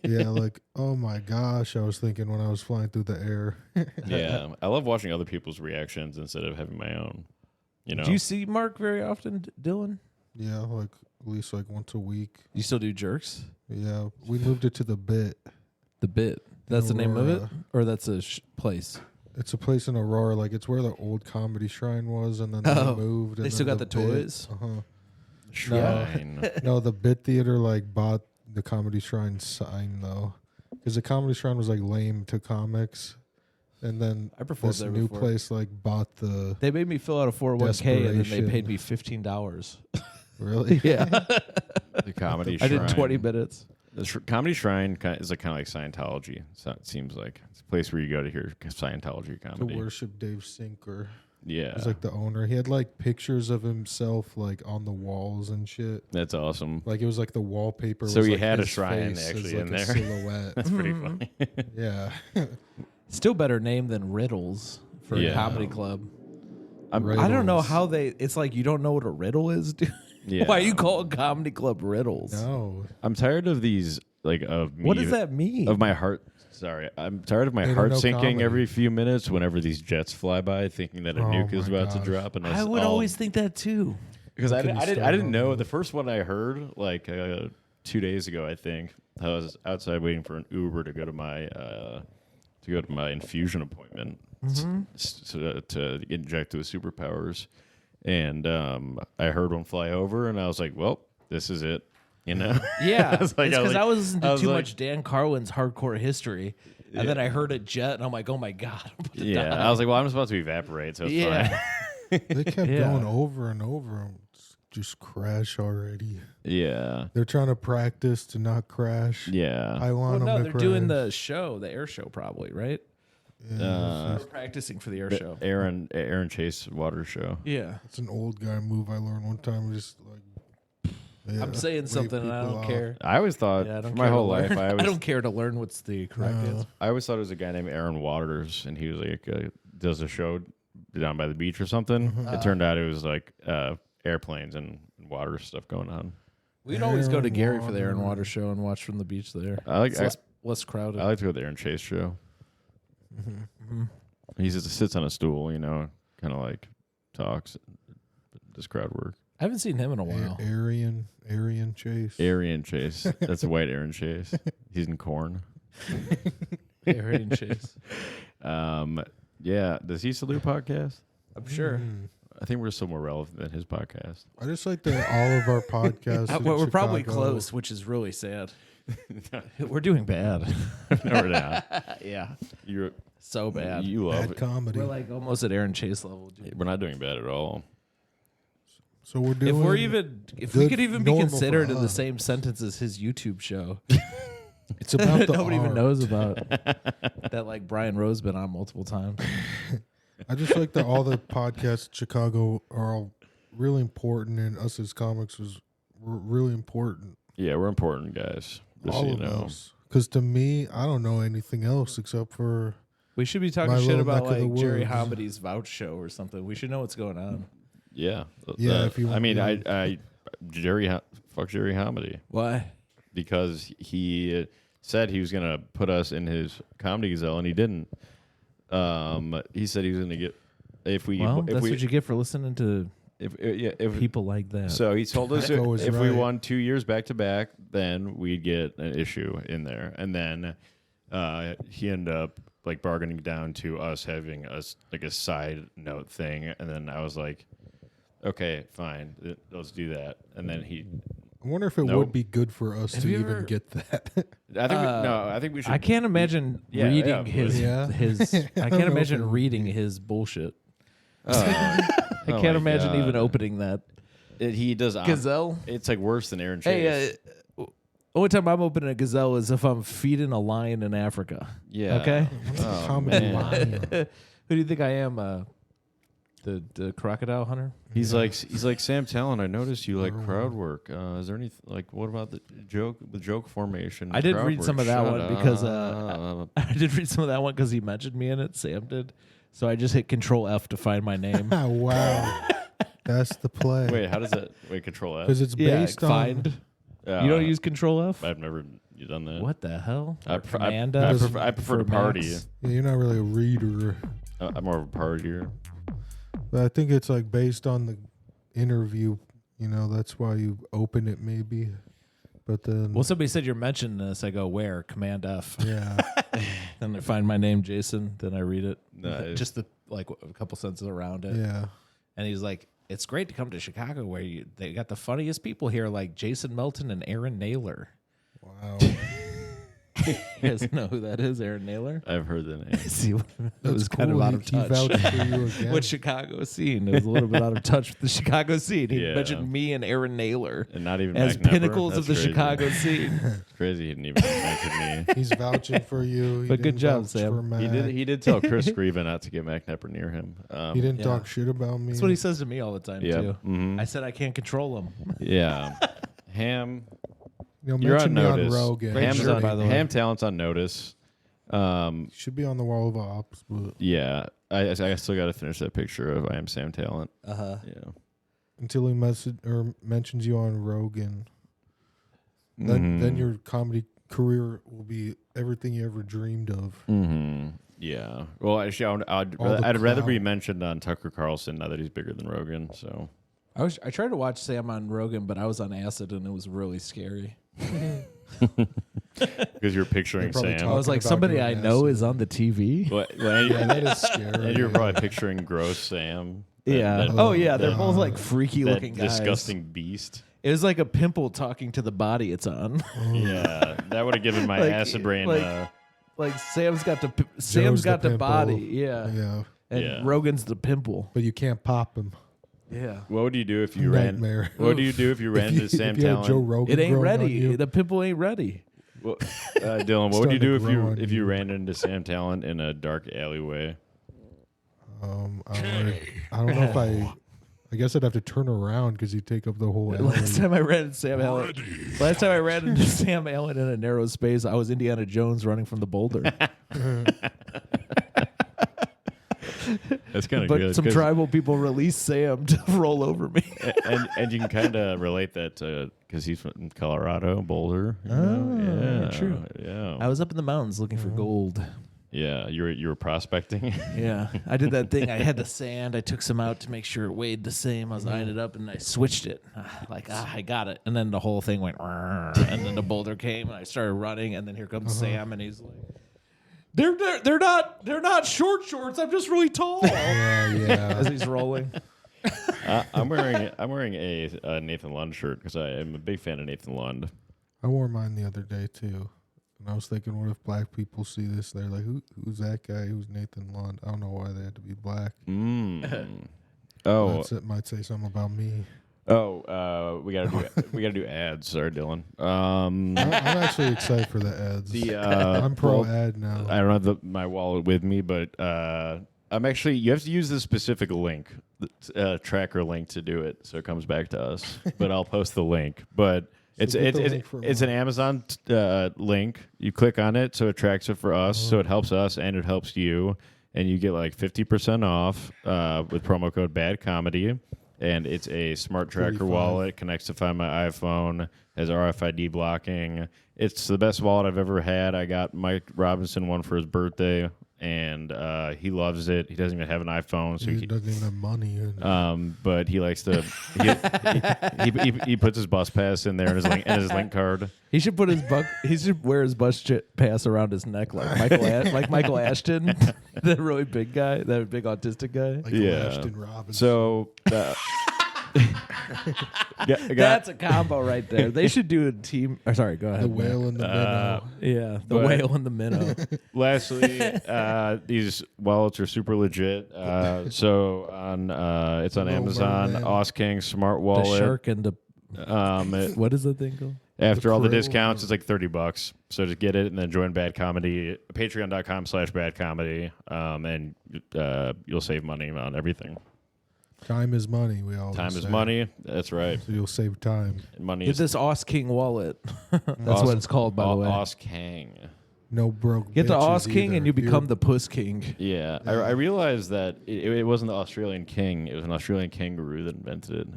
Yeah, like, oh my gosh, I was thinking when I was flying through the air. Yeah, I love watching other people's reactions instead of having my own. You know, Do you see Mark very often, Dylan? Yeah, like at least like once a week. You still do jerks? Yeah, we moved it to the Bit. The Bit. That's the name of it, Aurora. or that's a place. It's a place in Aurora, like it's where the old comedy shrine was, and then Oh, they moved. And they still then got the Bit- toys? shrine. No, the Bit Theater like bought the Comedy Shrine sign though, because the Comedy Shrine was like lame to comics, and then I performed this there new before. place like bought the They made me fill out a 401k and then they paid Desperation. me $15. really. Yeah. The comedy. I Shrine. did 20 minutes. The comedy shrine is like kind of like Scientology. So it seems like it's a place where you go to hear Scientology To comedy. worship Dave Sinker. Yeah, He's like the owner. He had like pictures of himself like on the walls and shit. that's awesome. Like it was like the wallpaper. So was, he like, had a his shrine face actually as, in like, a there. silhouette. That's pretty funny. Yeah. Still better name than Riddles for Yeah. a comedy club. I Riddles. don't know how it's like you don't know what a riddle is, dude. Yeah. Why you call a comedy club Riddles? No. I'm tired of these like of me. What does that mean? Of my heart. Sorry, I'm tired of my They don't heart know sinking comedy. every few minutes whenever these jets fly by, thinking that a Oh nuke is my about to gosh. drop. And I would always think that too. because I Couldn't start didn't on know those. the first one I heard like 2 days ago. I think I was outside waiting for an Uber to go to my infusion appointment to get injected with superpowers, and I heard one fly over, and I was like, "Well, this is it." You know? Yeah, It's like- it's because I was listening to too like- much Dan Carlin's Hardcore History, and then I heard a jet, and I'm like, oh my god, I'm about to Yeah, die. I was like, "Well, I'm just about to evaporate, so it's Yeah. fine." They kept Yeah. going over and over. Just crash already. Yeah, They're trying to practice to not crash. yeah. I Well, want them no, to they're crash. doing the show, the air show, probably, right? Yeah, They're practicing for the air show. Aaron Chase water show. Yeah, it's an old guy move I learned one time. Just like, yeah, I'm saying wave something, and I people don't off. care. I always thought Yeah, I don't for care my to whole learn. life, I don't care to learn what's the correct No. answer. I always thought it was a guy named Aaron Waters, and he was like does a show down by the beach or something. It turned out it was like airplanes and water stuff going on. We'd always go to Aaron Gary for the Aaron Water. Water show and watch from the beach there. I like It's less crowded. I like to go to the Aaron Chase show. He just sits on a stool, you know, kind of like talks, does crowd work. I haven't seen him in a while. Arian Chase. Arian Chase, that's a white Aaron Chase. He's in Corn. Aaron Chase. Yeah, does he still do a podcast? I'm sure. I think we're still more relevant than his podcast. I just like that all of our podcasts. in Well, we're probably Chicago- close, which is really sad. We're doing bad. No, we're not. Yeah, You're so bad. you love Bad it. comedy. We're like almost at Aaron Chase level. Dude. We're not doing bad at all. So we're doing. If we good, could even be normal for considered in the us. same sentence as his YouTube show, It's about the nobody even art. knows about that. Like Brian Rose been on multiple times. I just like that all the podcasts in Chicago are all really important, and us as comics we're really important. Yeah, we're important guys. Just so all you of know. us. Because to me, I don't know anything else except for We should be talking My shit little about neck of the like Jerry woods. Homidy's vouch show or something. We should know what's going on. Yeah. Yeah, if you I want- mean, yeah. fuck Jerry Homedy Why? because he said he was gonna put us in his comedy gazelle and he didn't. He said he was gonna get if we Well, if that's we what you get for listening to if people like that. so he told us Echo is if we right. won 2 years back to back, then we'd get an issue in there, and then he ended up like bargaining down to us having us like a side note thing, and then I was like, okay, fine, let's do that, and then he. I wonder if it Nope. would be good for us Have to you even ever- get that. I think I think we should. I can't imagine Yeah, reading yeah, his yeah. his. I don't can't know imagine if it- reading his bullshit. I I can't imagine even opening that. He does Gazelle. It's like worse than Aaron Chase. Hey, only time I'm opening a gazelle is if I'm feeding a lion in Africa. yeah. Okay. Oh, Comedy man. lion. Who do you think I am? The crocodile hunter? He's like Sam Talent. I noticed you like crowd work. Is there any like what about the joke formation? I did crowd read work? some of that Shut one because up. I did read some of that one because he mentioned me in it. Sam did. So I just hit Control F to find my name. Wow. That's the play. Wait, how does that? Wait, Control F. Because it's based on. find. You don't use Control F? I've never done that. What the hell? I Or prefer Command F I prefer to for party. Max? Yeah, you're not really a reader. I'm more of a partier. But I think it's like based on the interview. You know, that's why you open it maybe. But then. Well, somebody said you're mentioning this. I go, where? Command F. yeah. Then I find my name, Jason. Then I read it. Nice. Just a couple sentences around it. Yeah. And he's like, it's great to come to Chicago where they got the funniest people here like Jason Melton and Aaron Naylor. Wow. You guys know who that is, Aaron Naylor? I've heard the name. See, it That's was kind of cool. out of He touch. vouched for you again. With Chicago scene. It was a little bit out of touch with the Chicago scene. He Yeah. mentioned me and Aaron Naylor And not even as Mack Nepper? pinnacles of That's the crazy. Chicago scene. It's crazy. He didn't even mention me. He's vouching for you. He But good didn't job, vouch Sam. for Mack. He did tell Chris Scriven not to get Mack Nepper near him. He didn't Yeah. talk shit about me. That's what he says to me all the time, Yeah. too. Mhm. I said I can't control him. Yeah. Ham. You know, You're on mention me on notice. Rogan. Great Ham's shirt, on, by the way. Ham Talent's on notice. Should be on the wall of ops, but Yeah. I still got to finish that picture of I Am Sam Talent. Uh-huh. Yeah. until he mentions you on Rogan, then Mhm. your comedy career will be everything you ever dreamed of. Mm-hmm. Yeah. Well, actually, I'd rather be mentioned on Tucker Carlson now that he's bigger than Rogan. So I tried to watch Sam on Rogan, but I was on acid and it was really scary. Because you're picturing probably Sam. I was like, about somebody doing I know acid. is on the TV. Yeah, that is scary. And you're probably picturing gross Sam. Yeah. That- Oh yeah, they're that- both like freaky that looking guys. disgusting beast. It was like a pimple talking to the body it's on. Yeah, that would have given my Like- acid brain. Like Sam's got the Joe's the the pimple. body, yeah, Yeah, and Yeah. Rogan's the pimple. but you can't pop him. Yeah, what would you do if you ran? Nightmare. What do you do if you ran into Sam if you had Joe Talent? Rogan it ain't growing on ready. you, The pimple ain't ready. Well, Dylan, what would you Starting do to if you grow on if you you. ran into Sam Talent in a dark alleyway? I don't know if I guess I'd have to turn around because you take up the whole. Last alley. time I ran into Sam Allen. Last time I ran into Sam Allen in a narrow space, I was Indiana Jones running from the boulder. That's kind of But good. some 'cause- tribal people released Sam to roll over me. and you can kind of relate that because he's from Colorado, Boulder. You know? Yeah, true. Yeah, I was up in the mountains looking for gold. yeah. You were prospecting. Yeah, I did that thing. I had the sand. I took some out to make sure it weighed the same. I was eyeing it up, and I switched it. I got it. And then the whole thing went, and then the boulder came, and I started running, and then here comes Sam, and he's like, "They're not short shorts. I'm just really tall." Yeah. As he's rolling. I'm wearing a Nathan Lund shirt because I am a big fan of Nathan Lund. I wore mine the other day too, and I was thinking, what if black people see this? They're like, "Who's that guy? Who's Nathan Lund?" I don't know why they had to be black. Oh, It might say something about me. we gotta do ads. Sorry, Dylan. I'm actually excited for the ads. I'm pro well, ad now. I don't have my wallet with me, but I'm actually. You have to use this specific link, tracker link, to do it, so it comes back to us. But I'll post the link. But get the link for it's an Amazon link. You click on it, so it tracks it for us, so it helps us and it helps you, and you get like 50% off with promo code Bad Comedy. And it's a smart tracker 45. wallet, connects to Find My iPhone, has RFID blocking. It's the best wallet I've ever had. I got Mike Robinson one for his birthday, and he loves it. He doesn't even have an iPhone, so He doesn't even have money. but he likes to. He puts his bus pass in there and his link card. He should put he should wear his bus pass around his neck like Michael Ashton, the really big guy, that big autistic guy. Like Yeah. Ashton Robinson. So. That's a combo right there. They should do a team. Or sorry, go ahead. the Matt. whale and the minnow. Yeah, the But- whale and the minnow. Lastly, these wallets are super legit. So it's on Little Amazon. merman. Os King Smart The Wallet. shark and the what is that thing called? After all the krill. discounts, it's like $30. So just get it and then join Bad Comedy. Patreon.com/Bad Comedy, and you'll save money on everything. Time is money. We always Time is say. money. That's right. So you'll save time. And money Get is this Os King wallet. That's what it's called, by the way. Os King. No broke. Get the bitches Os King either. and you become You're- the Puss King. Yeah, I realized that it wasn't the Australian king. It was an Australian kangaroo that invented it.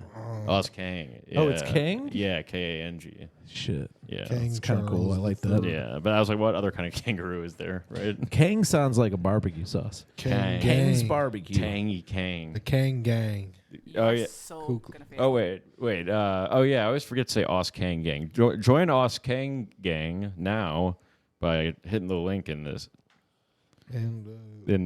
Os Kang. Yeah. Oh, it's Kang? Yeah, Kang. Shit. Yeah. King It's kind of cool. I Charles like that. Yeah, but I was like, what other kind of kangaroo is there, right? Kang sounds like a barbecue sauce. Kang Kang's Gang. barbecue. Tangy Kang. The Kang Gang. Oh yeah. So gonna fail. Oh wait. Oh yeah. I always forget to say Os Kang Gang. Join Os Kang Gang now by hitting the link in this And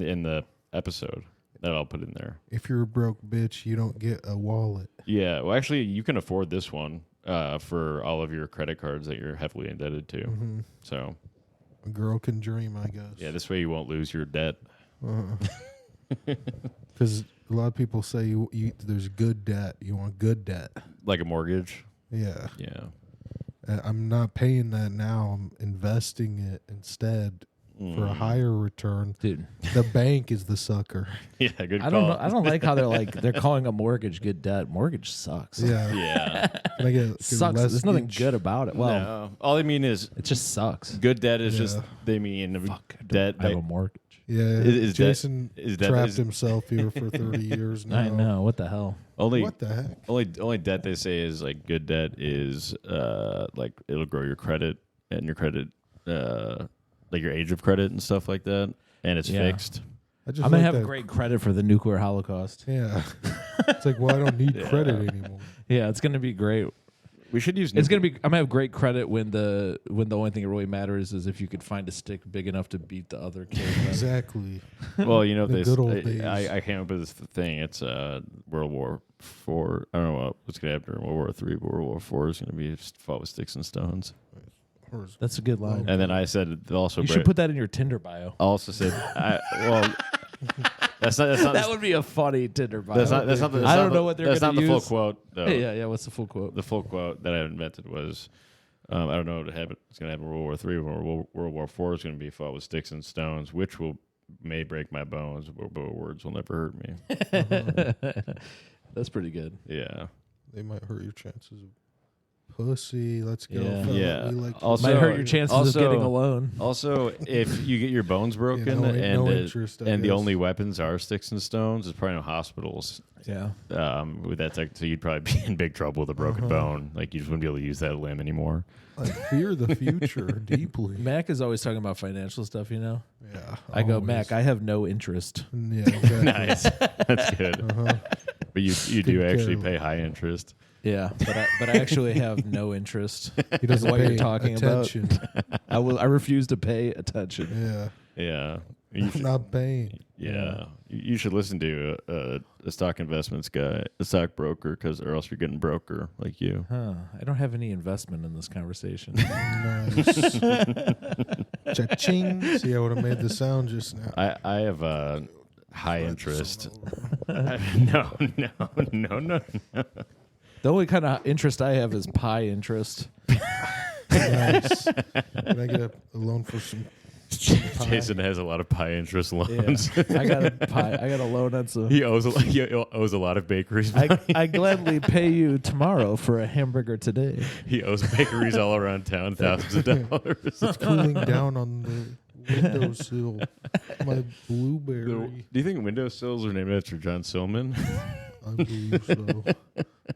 in the episode that I'll put in there. if you're a broke bitch, you don't get a wallet. Yeah. Well, actually, you can afford this one for all of your credit cards that you're heavily indebted to. Mm-hmm. So A girl can dream, I guess. yeah, this way you won't lose your debt. Because a lot of people say you there's good debt. You want good debt. Like a mortgage. Yeah. Yeah. I'm not paying that now. I'm investing it instead for a higher return. Dude, The bank is the sucker. Yeah, good call. I don't know. I don't like how they're calling a mortgage good debt. Mortgage sucks. Yeah. Yeah. Can I get Sucks. less There's nothing each? good about it. Well, No. All I mean is it just sucks. good debt is just Yeah. they mean Fuck. I debt. don't have a mortgage. Yeah. Is that- Jason is that- trapped is- himself here for 30 years now. I know. What the hell? Only What the heck? only debt they say is like good debt is like it'll grow your credit and your credit like your age of credit and stuff like that, and it's Yeah. fixed. I just I'm gonna like have that- great credit for the nuclear holocaust. Yeah. It's like, well, I don't need credit anymore. Yeah, it's gonna be great. We should use. It's gonna be. I'm gonna have great credit when the only thing that really matters is if you could find a stick big enough to beat the other kid. Exactly. Well, you know, The this. good old days. I came up with this thing. It's World War IV. I don't know what's gonna happen during World War III, but World War IV is gonna be fought with sticks and stones. That's a good line. And then I said also. You should put that in your Tinder bio. I also said, that's not. That would be a funny Tinder bio. That's not. I don't know what they're That's gonna not the full use. quote, though. Yeah. What's the full quote? The full quote that I invented was, I don't know what it's going to happen in World War III. World War IV is going to be fought with sticks and stones, which may break my bones, but words will never hurt me. That's pretty good. Yeah. They might hurt your chances of pussy. Let's go. Yeah. fella. Yeah. We like Also- Might hurt your chances of getting alone. Also, if you get your bones broken no and interest, I the guess. only weapons are sticks and stones, there's probably no hospitals. Yeah. With that tech, so you'd probably be in big trouble with a broken bone. Like you just wouldn't be able to use that limb anymore. I fear the future deeply. Mac is always talking about financial stuff, you know? Yeah. I go, always. Mac, I have no interest. Yeah, exactly. Nice, that's good. Uh-huh. But you do Good actually go. pay high interest. Yeah, but I actually have no interest. He doesn't What pay you're talking attention. I refuse to pay attention. Yeah. Yeah. I'm not paying. Yeah, you should listen to a stock investments guy, a stockbroker, or else you're getting broker like you. Huh. I don't have any investment in this conversation. Nice. Cha-ching. See, I would have made the sound just now. I have high interest. No. The only kind of interest I have is pie interest. Nice. Can I get a loan for some pie? Jason has a lot of pie interest loans. I got a pie. I got a loan on some. He owes a lot of bakeries. I gladly pay you tomorrow for a hamburger today. He owes bakeries all around town thousands of dollars. It's cooling down on the windowsill. My blueberry. Do you think windowsills are named after John Silman? I believe so.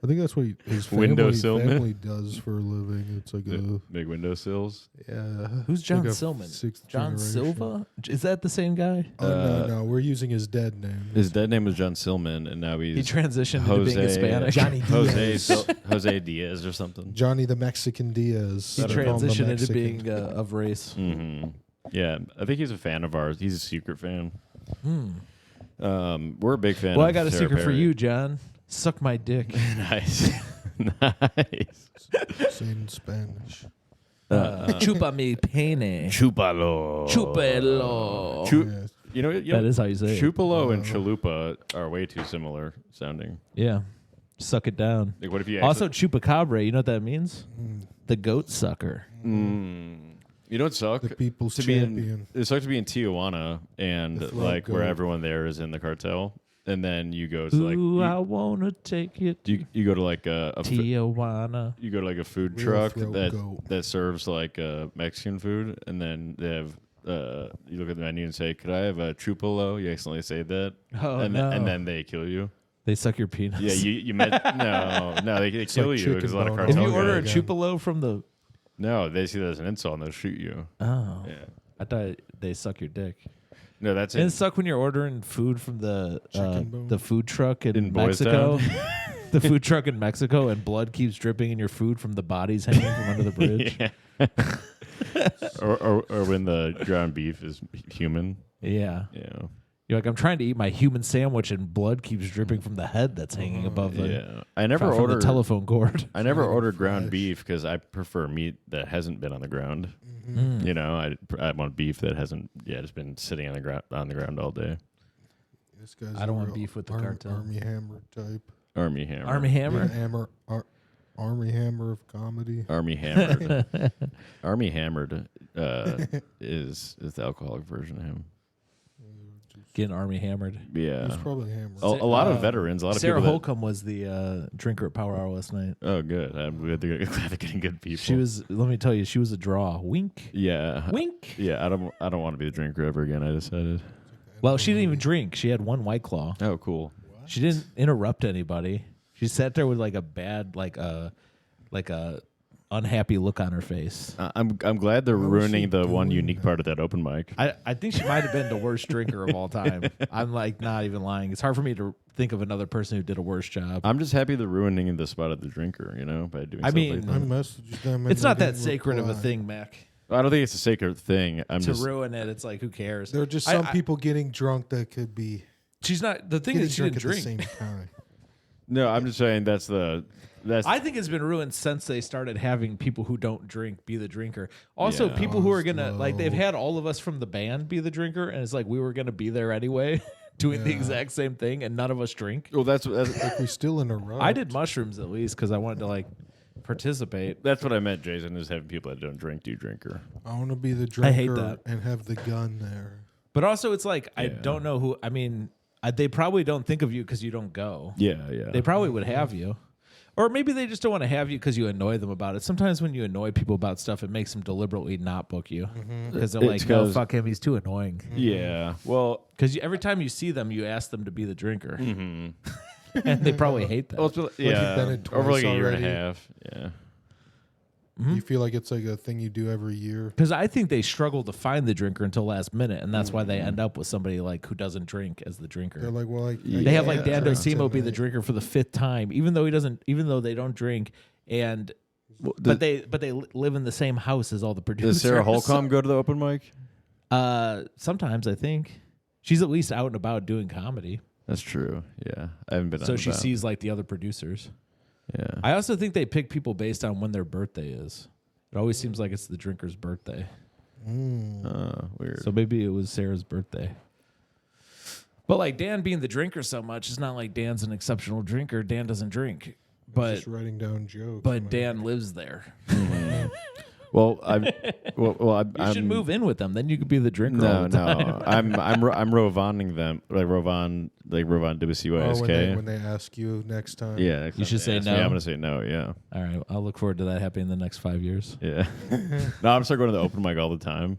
I think that's what his Windowsillman? family does for a living. It's like a Big windowsills. yeah. Who's John like a Silman? sixth John generation. Silva? Is that the same guy? Oh no, we're using his dead name. His dead name was John Silman, and now he's He transitioned into being Hispanic. Johnny Diaz. Jose Diaz or something. Johnny the Mexican Diaz. He They call him the transitioned into Mexican. being of race. Mm-hmm. Yeah, I think he's a fan of ours. He's a secret fan. We're a big fan. Well, of I got a Sarah secret for Perry. you, John. Suck my dick. Nice, nice. Say in Spanish. Chupa mi pene. Chupalo. Chupelo. Yes. You know, That is how you say it. Chupalo and chalupa are way too similar sounding. Yeah. Suck it down. Like, what if you Also, chupacabra, you know what that means? The goat sucker. You don't suck. The people's to be champion. it sucks to be in Tijuana and The float like where goat. everyone there is in the cartel, and then you go to Ooh, I like wanna take it to you go to like a Tijuana. you go to like a food Real truck throat that goat. that serves like Mexican food, and then they have you look at the menu and say, "Could I have a chupalo?" You accidentally say that, Oh, and no. and then they kill you. They suck your penis. Yeah, you met no they kill like you because a lot of chicken If cartel you bone. order a guys. Yeah. chupalo from the... No, they see that as an insult and they'll shoot you. Oh. Yeah. I thought they suck your dick. No, that's And it. it suck when you're ordering food from the Chicken bone. the food truck in Boys Mexico. Town? The food truck in Mexico, and blood keeps dripping in your food from the bodies hanging from under the bridge. or when the ground beef is human. Yeah. Yeah. You're like, I'm trying to eat my human sandwich, and blood keeps dripping from the head that's hanging above the, Yeah. I never from ordered the telephone cord. I never Fresh. ordered ground beef because I prefer meat that hasn't been on the ground. Mm. You know, I want beef that hasn't just been sitting on the ground all day. This guy's I don't a want real beef with the cartel. Army Hammer type. Army hammer. Army Hammer? Yeah, Army Hammer of comedy. Army hammered. Army hammered is the alcoholic version of him. Getting Army hammered. Yeah. He's probably hammered. A lot of veterans, a lot of Sarah people. Holcomb was the drinker at Power Hour last night. Oh, good. I'm glad they're getting good people. She was. Let me tell you, she was a draw. Wink. Yeah. Wink. Yeah. I don't want to be a drinker ever again. I decided. Well, she didn't even drink. She had one White Claw. Oh, cool. She didn't interrupt anybody. She sat there with like a bad, like a unhappy look on her face. I'm glad they're What was ruining she the one doing unique there? part of that open mic. I think she might have been the worst drinker of all time. I'm like not even lying. It's hard for me to think of another person who did a worse job. I'm just happy they're ruining the spot of the drinker, by doing. I stuff mean, like I that. messaged them. And It's they not that didn't sacred of a reply. thing, Mac. I don't think it's a sacred thing. I'm To just ruin it, it's like who cares? There are just I- some I- people getting drunk that could be She's not. The thing getting is, she drunk didn't at drink. the same time. no. I'm just saying that's. I think it's been ruined since they started having people who don't drink be the drinker. Also, Yeah. people who are Oh, gonna like they've slow. had all of us from the band be the drinker, and it's like we were gonna be there anyway, doing the Yeah. exact same thing, and none of us drink. well, that's Like we're still in a row. I did mushrooms at least because I wanted to like participate. that's what I meant, Jason. Is having people that don't drink do drinker. I want to be the I hate drinker that. and have the gun there. But also, it's like I Yeah. don't know who. I mean, they probably don't think of you because you don't go. Yeah. They probably would have you. Or maybe they just don't want to have you because you annoy them about it. Sometimes when you annoy people about stuff, it makes them deliberately not book you because they're It's like, "No, 'cause- fuck him, he's too annoying." Yeah. Well. Because every time you see them, you ask them to be the drinker, Mm-hmm. and they probably hate that. Well, you've been it over like a twice year and a already? half. Yeah. You feel like it's like a thing you do every year. Because I think they struggle to find the drinker until last minute, and that's why they end up with somebody like who doesn't drink as the They're drinker. like, well, They have like Yeah. Dan drink Docimo be the tonight. drinker for the 5th time, even though he doesn't, even though they don't drink, and but they live in the same house as all the producers. Does Sarah Holcomb go to the open mic? Sometimes I think she's at least out and about doing comedy, That's true. Yeah. I haven't been. so on she about. sees like the other producers. Yeah. I also think they pick people based on when their birthday is. It always seems like it's the drinker's birthday. Weird. So maybe it was Sarah's birthday. But like Dan being the drinker so much, it's not like Dan's an exceptional drinker. Dan doesn't drink. But just writing down jokes. but Dan lives there. well, I'm. Well, You should move in with them. Then you could be the drinker. No, all the time. I'm Rovaning them like Rovan Oh, WCYSK. when they ask you next time. Yeah, next You time should they say ask me, no. I'm gonna say no. Yeah, All right. I'll look forward to that happening in the next 5 years. yeah. No, I'm start going to the open mic all the time,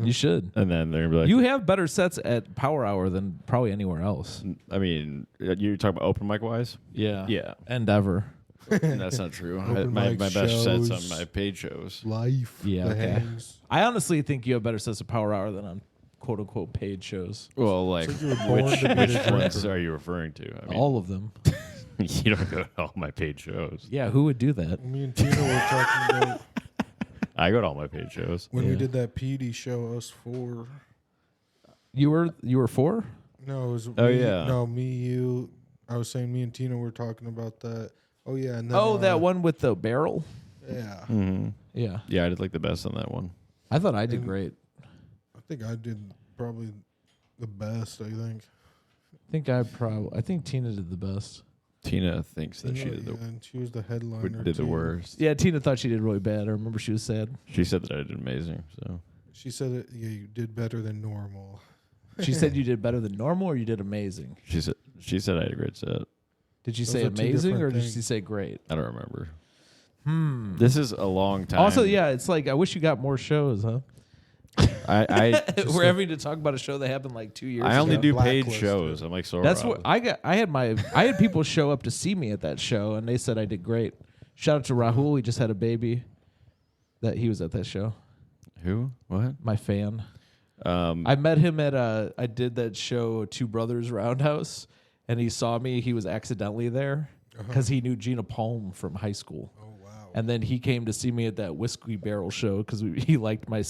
You should. and then they're gonna be like, You have better sets at Power Hour than probably anywhere else. I mean, you're talking about open mic wise? Yeah. Yeah, Endeavor. that's not true. Open my mic best sets shows. on my paid shows. Life. Yeah, The okay. hangs. I honestly think you have better sets of Power Hour than on quote unquote paid shows. Well, like So you were born which to be which a ones drinker. are you referring to? I mean, All of them. you don't go to all my paid shows. Yeah, who would do that? Me and Tina were talking about I go to all my paid shows. when Yeah. we did that PD show, us four. You were 4? No, it was Oh, me, yeah. No, me, you. I was saying me and Tina were talking about that. Oh yeah, and then Oh, that one with the barrel? Yeah, Mm-hmm. Yeah. Yeah, I did like the best on that one. I thought I did And- great. I think I did probably the best. I think. I think Tina did the best. Tina thinks that she Tina, did the yeah, and she was the headliner. did the too. worst. Yeah, Tina thought she did really bad. I remember she was sad. She said that I did amazing. So She said that you did better than normal. She said you did better than normal or you did amazing. she said I had a great set. Did she Those say are two amazing or different did things. she say great? I don't remember. Hmm. This is a long time. Also, yeah, it's like I wish you got more shows, huh? I We're having to talk about a show that happened like 2 years I only ago. do paid Blacklisted. shows. I'm like sorry. That's what I got. I had people show up to see me at that show, and they said I did great. Shout out to Rahul. He just had a baby. That he was at that show. Who? What? My fan. Um, I met him at I did that show Two Brothers Roundhouse, and he saw me. He was accidentally there because he knew Gina Palm from high school. Oh wow. And then he came to see me at that Whiskey Barrel show because he liked my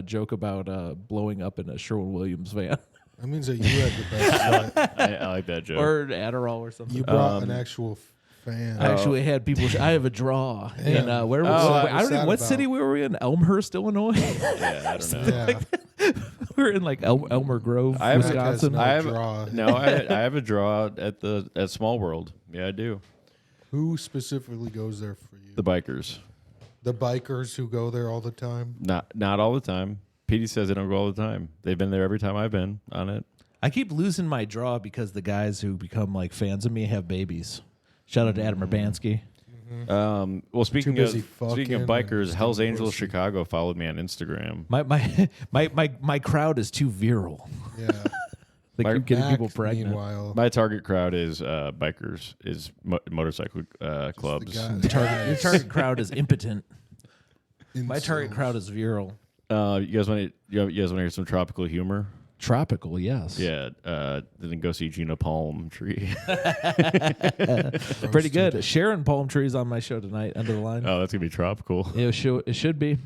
joke about blowing up in a Sherwin-Williams van That means that you had the best set. I like that joke. or Adderall or something. You brought an actual fan. I actually had people. I have a draw. Yeah. And where Oh, was I I was don't even. sad What about. city were we in? Elmhurst, Illinois. yeah, I don't know. Yeah. We were in like Elmer Grove, I have- Wisconsin. no I have draw. no. I have a draw at Small World. Yeah, I do. Who specifically goes there for you? The bikers. The bikers who go there all the time. Not all the time. Petey says they don't go all the time. They've been there every time I've been on it. I keep losing my draw because the guys who become like fans of me have babies. Shout out to Adam Urbanski. Well, speaking busy of fucking bikers, and Hell's being Angels pussy. Chicago followed me on Instagram. My crowd is too virile. Yeah. They keep getting people Mack, pregnant. Meanwhile, My target crowd is bikers, is motorcycle clubs. the guy- Your target crowd is impotent. My target Incels. crowd is virile. You guys want to hear some tropical humor? Tropical, yes. Yeah. Then go see Gina Palm Tree. Pretty good. Sharon Palm Tree's on my show tonight. End of the line. Oh, that's gonna be tropical. It should be.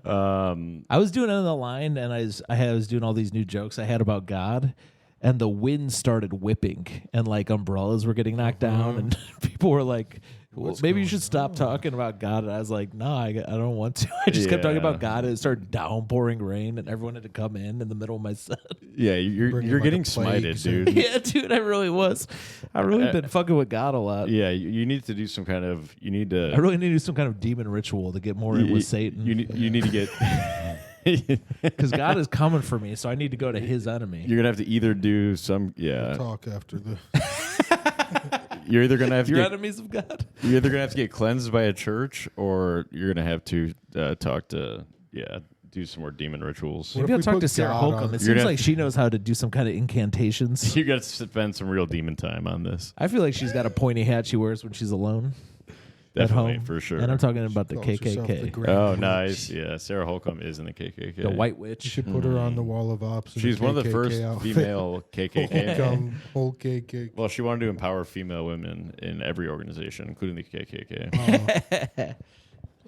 I was doing End of the Line, and I was doing all these new jokes I had about God, and the wind started whipping, and like umbrellas were getting knocked down, and people were like, well, maybe you should stop talking about God. And I was like, no, I don't want to. I just kept talking about God, and it started downpouring rain, and everyone had to come in the middle of my set. Yeah, you're getting smited, dude. Yeah, dude, I really was. I really been fucking with God a lot. Yeah, you need to do some kind of. You need to. I really need to do some kind of demon ritual to get more in with Satan. You need to get. Because God is coming for me, so I need to go to His enemy. You're gonna have to either do some. Yeah. We'll talk after the. You're either gonna have You're to get, enemies of God. You're either gonna have to get cleansed by a church, or you're gonna have to talk to do some more demon rituals. Maybe I'll talk to Sarah Holcomb. It seems like she knows how to do some kind of incantations. You got to spend some real demon time on this. I feel like she's got a pointy hat she wears when she's alone. Definitely, at home. for sure. And I'm talking about the Calls herself KKK. the Grand Oh, Witch. nice. Yeah, Sarah Holcomb is in the KKK. The White You Witch. should put her on the wall of ops. in She's one of the KKK first outfit. female KKK. Holcomb, whole KKK. Well, she wanted to empower female women in every organization, including the KKK.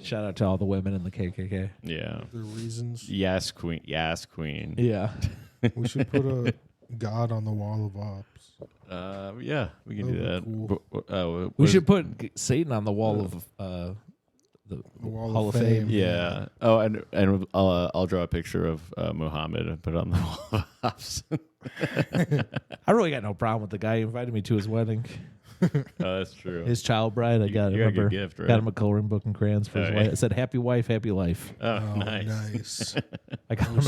Shout out to all the women in the KKK. Yeah. The reasons. Yes, queen. Yes, queen. Yeah. We should put a God on the wall of ops. Yeah, we can do that. Cool. We should put Satan on the wall of the Wall Hall of of Fame. Fame. Yeah. Oh, and I'll draw a picture of Muhammad and put it on the wall of ops. I really got no problem with the guy who invited me to his wedding. Oh, that's true. His child bride. I got, you got a remember, good gift, right? got him a coloring book and crayons for his Oh, wife. yeah. It said, "Happy wife, happy life." Oh, Oh, nice. nice. I got him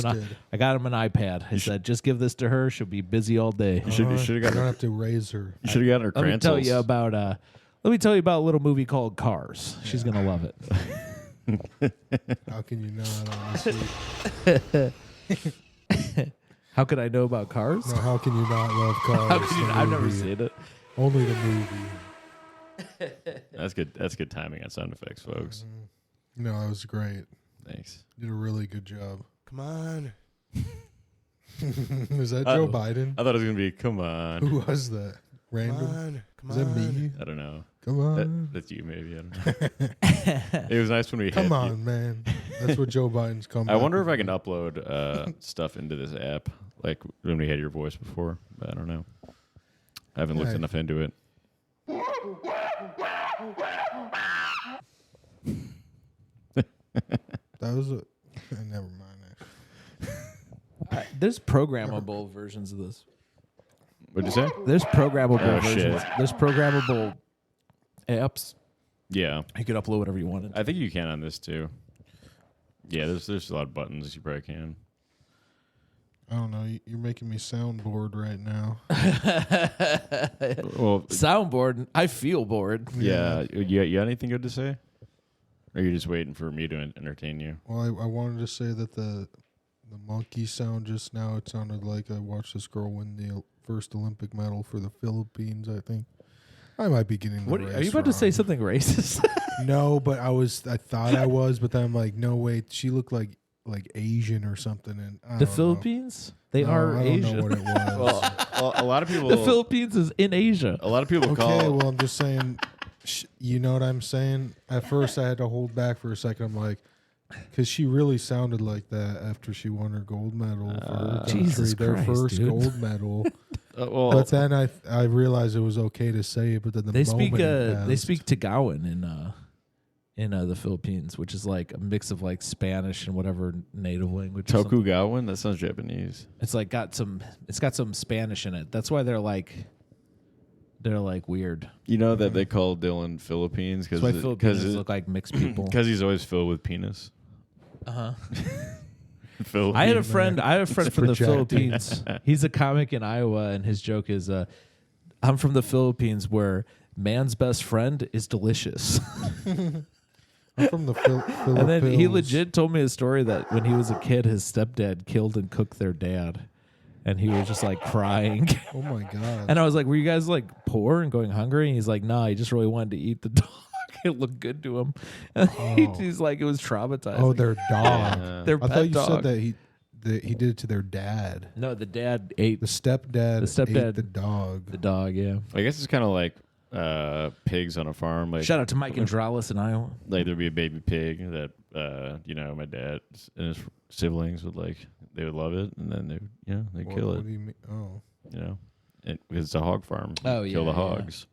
an iPad. I said, "Just give this to her. She'll be busy all day." You should have You got don't her. have to raise her. You should have gotten her Let me cransels. tell you about a little movie called Cars. She's gonna love it. How can you not, honestly? How could I know about Cars? No, how can you not love Cars? How could you, the I've never movie? seen it. Only the movie. That's good. That's good timing on sound effects, folks. No, that was great. Thanks. You did a really good job. Come on. Was that Joe Biden? I thought it was gonna be. Come on. Who was that? Come Random? on. Come Is on. that me? I don't know. Come on. That's you, maybe. I don't know. It was nice when we. Come hit- on, man. That's what Joe Biden's coming. I wonder if I can upload stuff into this app, like when we had your voice before. But I don't know. I haven't looked Yeah. enough into it. That was a. Never mind. There's programmable versions of this. What'd you say? There's programmable Oh, versions. shit. There's programmable apps. Yeah, You could upload whatever you wanted. I think you can on this too. Yeah, there's a lot of buttons you probably can. I don't know. You're making me sound bored right now. Well, Soundboard. I feel bored. yeah. You got anything good to say? Or are you just waiting for me to entertain you? Well, I wanted to say that the monkey sound just now, it sounded like I watched this girl win the first Olympic medal for the Philippines, I think. I might be getting the What race are you about to say? wrong. Something racist? No, but I thought I was, but then I'm like, no, wait, she looked like Asian or something. And I The don't know. Philippines? They No, are I don't Asian. know what it was. Well, a lot of people. The Philippines is in Asia. A lot of people Okay, call. well, I'm just saying, you know what I'm saying? At first, I had to hold back for a second. I'm like, because she really sounded like that after she won her gold medal for her country, Jesus their Christ, first dude. gold medal. well, But then I realized it was okay to say it. But then the They moment speak Tagawan in the Philippines, which is like a mix of like Spanish and whatever native language. or something. Tokugawan. That sounds Japanese. It's like got some Spanish in it. That's why they're like weird. You know that they call Dylan Philippines That's why Filipinos look like mixed people. because he's always filled with penis. Uh-huh. Philippines. I had a friend It's from the projecting. Philippines. He's a comic in Iowa, and his joke is, "I'm from the Philippines, where man's best friend is delicious." I'm from the Philippines. And then he legit told me a story that when he was a kid, his stepdad killed and cooked their dad, and he was just like crying. Oh my god! And I was like, "Were you guys like poor and going hungry?" And he's like, "Nah, he just really wanted to eat the dog." it looked good to him. Oh. He's like, it was traumatizing. Oh, their dog. Yeah. Their I pet thought you dog. said that he did it to their dad. No, the dad ate The stepdad stepdad- ate the dog. the dog. Yeah. I guess it's kind of like pigs on a farm. Like, Shout out to Mike and Dralis in Iowa. like there'd be a baby pig that my dad and his siblings they would love it, and then they'd kill What it. do you mean? Oh, Because it's a hog farm. Oh, Kill yeah, the hogs.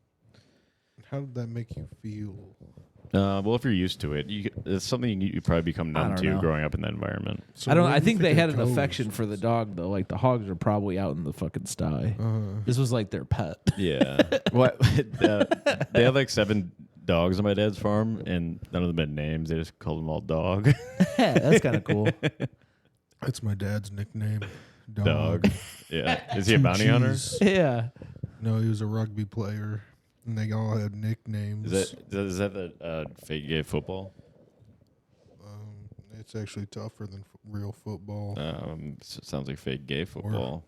how did that make you feel? Well, if you're used to it, it's something you probably become I numb don't to know. growing up in that environment. So I don't. where I do you think they it had an goes? affection for the dog though. Like the hogs are probably out in the fucking sty. This was like their pet. Yeah. What? They had like 7 dogs on my dad's farm, and none of them had names. They just called them all Dog. That's kind of cool. That's my dad's nickname. Dog. Yeah. Is he a bounty hunter? Cheese. Yeah. No, he was a rugby player, and they all had nicknames. Is that the fake gay football? It's actually tougher than real football. Sounds like fake gay football.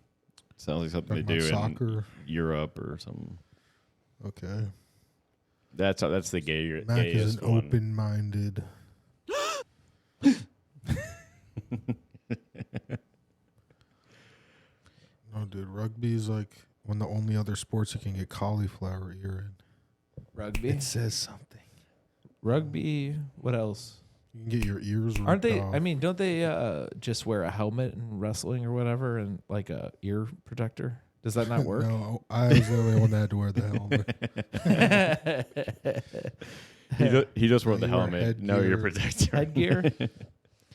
Sounds like something they Talking do about in soccer. Europe or something. Okay. That's the gay. Mack is gayest an one. open-minded. No, dude, rugby is like one of the only other sports you can get cauliflower ear in. Rugby. It says something. Rugby. What else? You can get your ears ripped Aren't they? off. I mean, don't they just wear a helmet in wrestling or whatever, and like a ear protector? Does that not work? No, I was the only one that had to wear the helmet. He just wore the you wear helmet. No, you're protector. Headgear.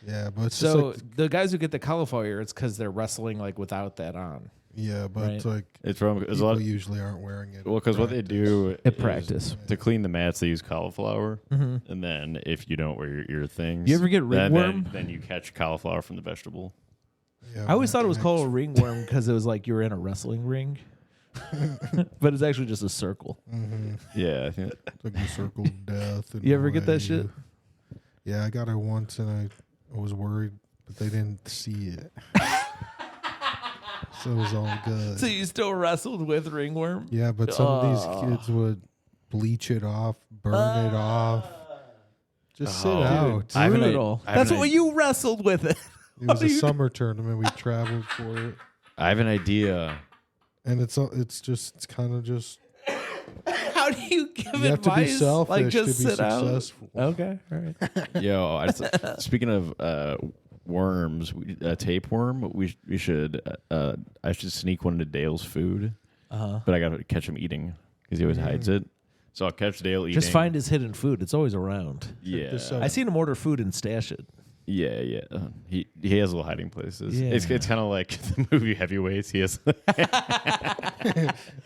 Yeah, but it's So just like, the guys who get the cauliflower ear, it's because they're wrestling like without that on. yeah, but Right. it's like It's from there's a people lot. usually aren't wearing it. Well, because what they do At is practice. to clean the mats, they use cauliflower, Mm-hmm. and then if you don't wear your ear things, You ever get ringworm? then you catch cauliflower from the vegetable. Yeah, I always thought it was Max- called a ringworm because it was like you were in a wrestling ring, but it's actually just a circle. Mhm. Yeah, I think It's like the circle of death. and You ever all get that shit? Yeah, I got it once, and I was worried, but they didn't see it. So it was all good. So you still wrestled with ringworm? Yeah, but some of these kids would bleach it off, burn it off. Just sit out. I have an i- Brutal. I have That's an what i- you wrestled with it. It was a summer tournament. We traveled for it, I have an idea. and it's kind of just How do you give you have to be advice? selfish Like just to be sit out. successful. Okay, all right. Yo, speaking of worms, tapeworm, we should I should sneak one into Dale's food, but I gotta catch him eating because he always hides it. So I'll catch Dale eating. Just find his hidden food. It's always around. Yeah, this out. I seen him order food and stash it. yeah. He has little hiding places. Yeah. It's kind of like the movie Heavyweights. He has.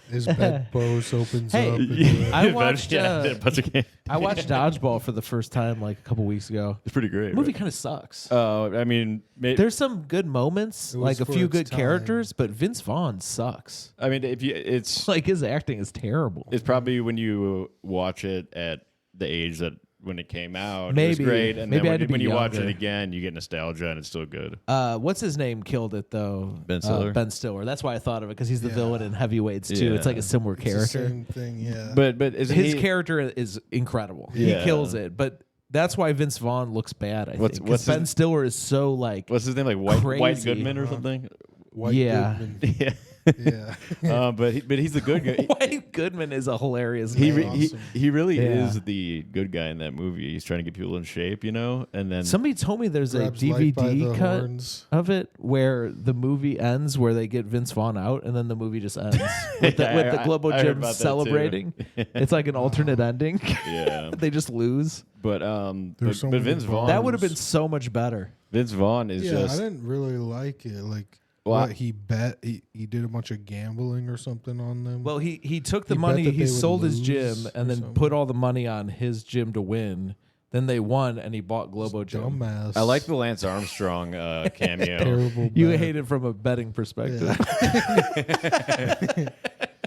His bedpost opens Hey, up. And I watched, a bunch of I watched Dodgeball for the first time like a couple weeks ago. It's pretty great. The movie right? kind of sucks. I mean, There's some good moments, It was like a for few its good time. characters, but Vince Vaughn sucks. I mean, it's Like his acting is terrible. it's probably when you watch it at the age that when it came out, it was Maybe. great, and Maybe I then had to when be you watch it younger. again, you get nostalgia, and it's still good. What's his name killed it though? Ben Stiller? Ben Stiller. That's why I thought of it because he's the Yeah. villain in Heavyweights too. It's Yeah. like a similar it's the character. same thing, yeah. But isn't His he, character is incredible. Yeah. He kills it, but that's why Vince Vaughn looks bad. I What's- think 'cause what's his- Ben Stiller is so like what's his name? Like White Crazy. Goodman or something? White yeah. Goodman. Yeah. Yeah. But he's the good guy. White Goodman is a hilarious He, name. re- Awesome. he really Yeah. is the good guy in that movie. He's trying to get people in shape, and then Somebody told me there's a Grabs life by DVD the cut horns. of it where the movie ends where they get Vince Vaughn out and then the movie just ends with the, Yeah, with the I Globo heard Gym about that, too. celebrating. It's like an alternate ending. yeah. They just lose. But There's so but many Vince Vaughn That would have been so much better. Vince Vaughn is Yeah, just I didn't really like it. Like, Well, what he bet he did a bunch of gambling or something on them. Well, he took the He bet money, that he they would sold his lose gym, and or then something. put all the money on his gym to win. Then they won, and he bought Globo Gym. dumbass. I like the Lance Armstrong cameo. terrible. You bet. hate it from a betting perspective. Yeah.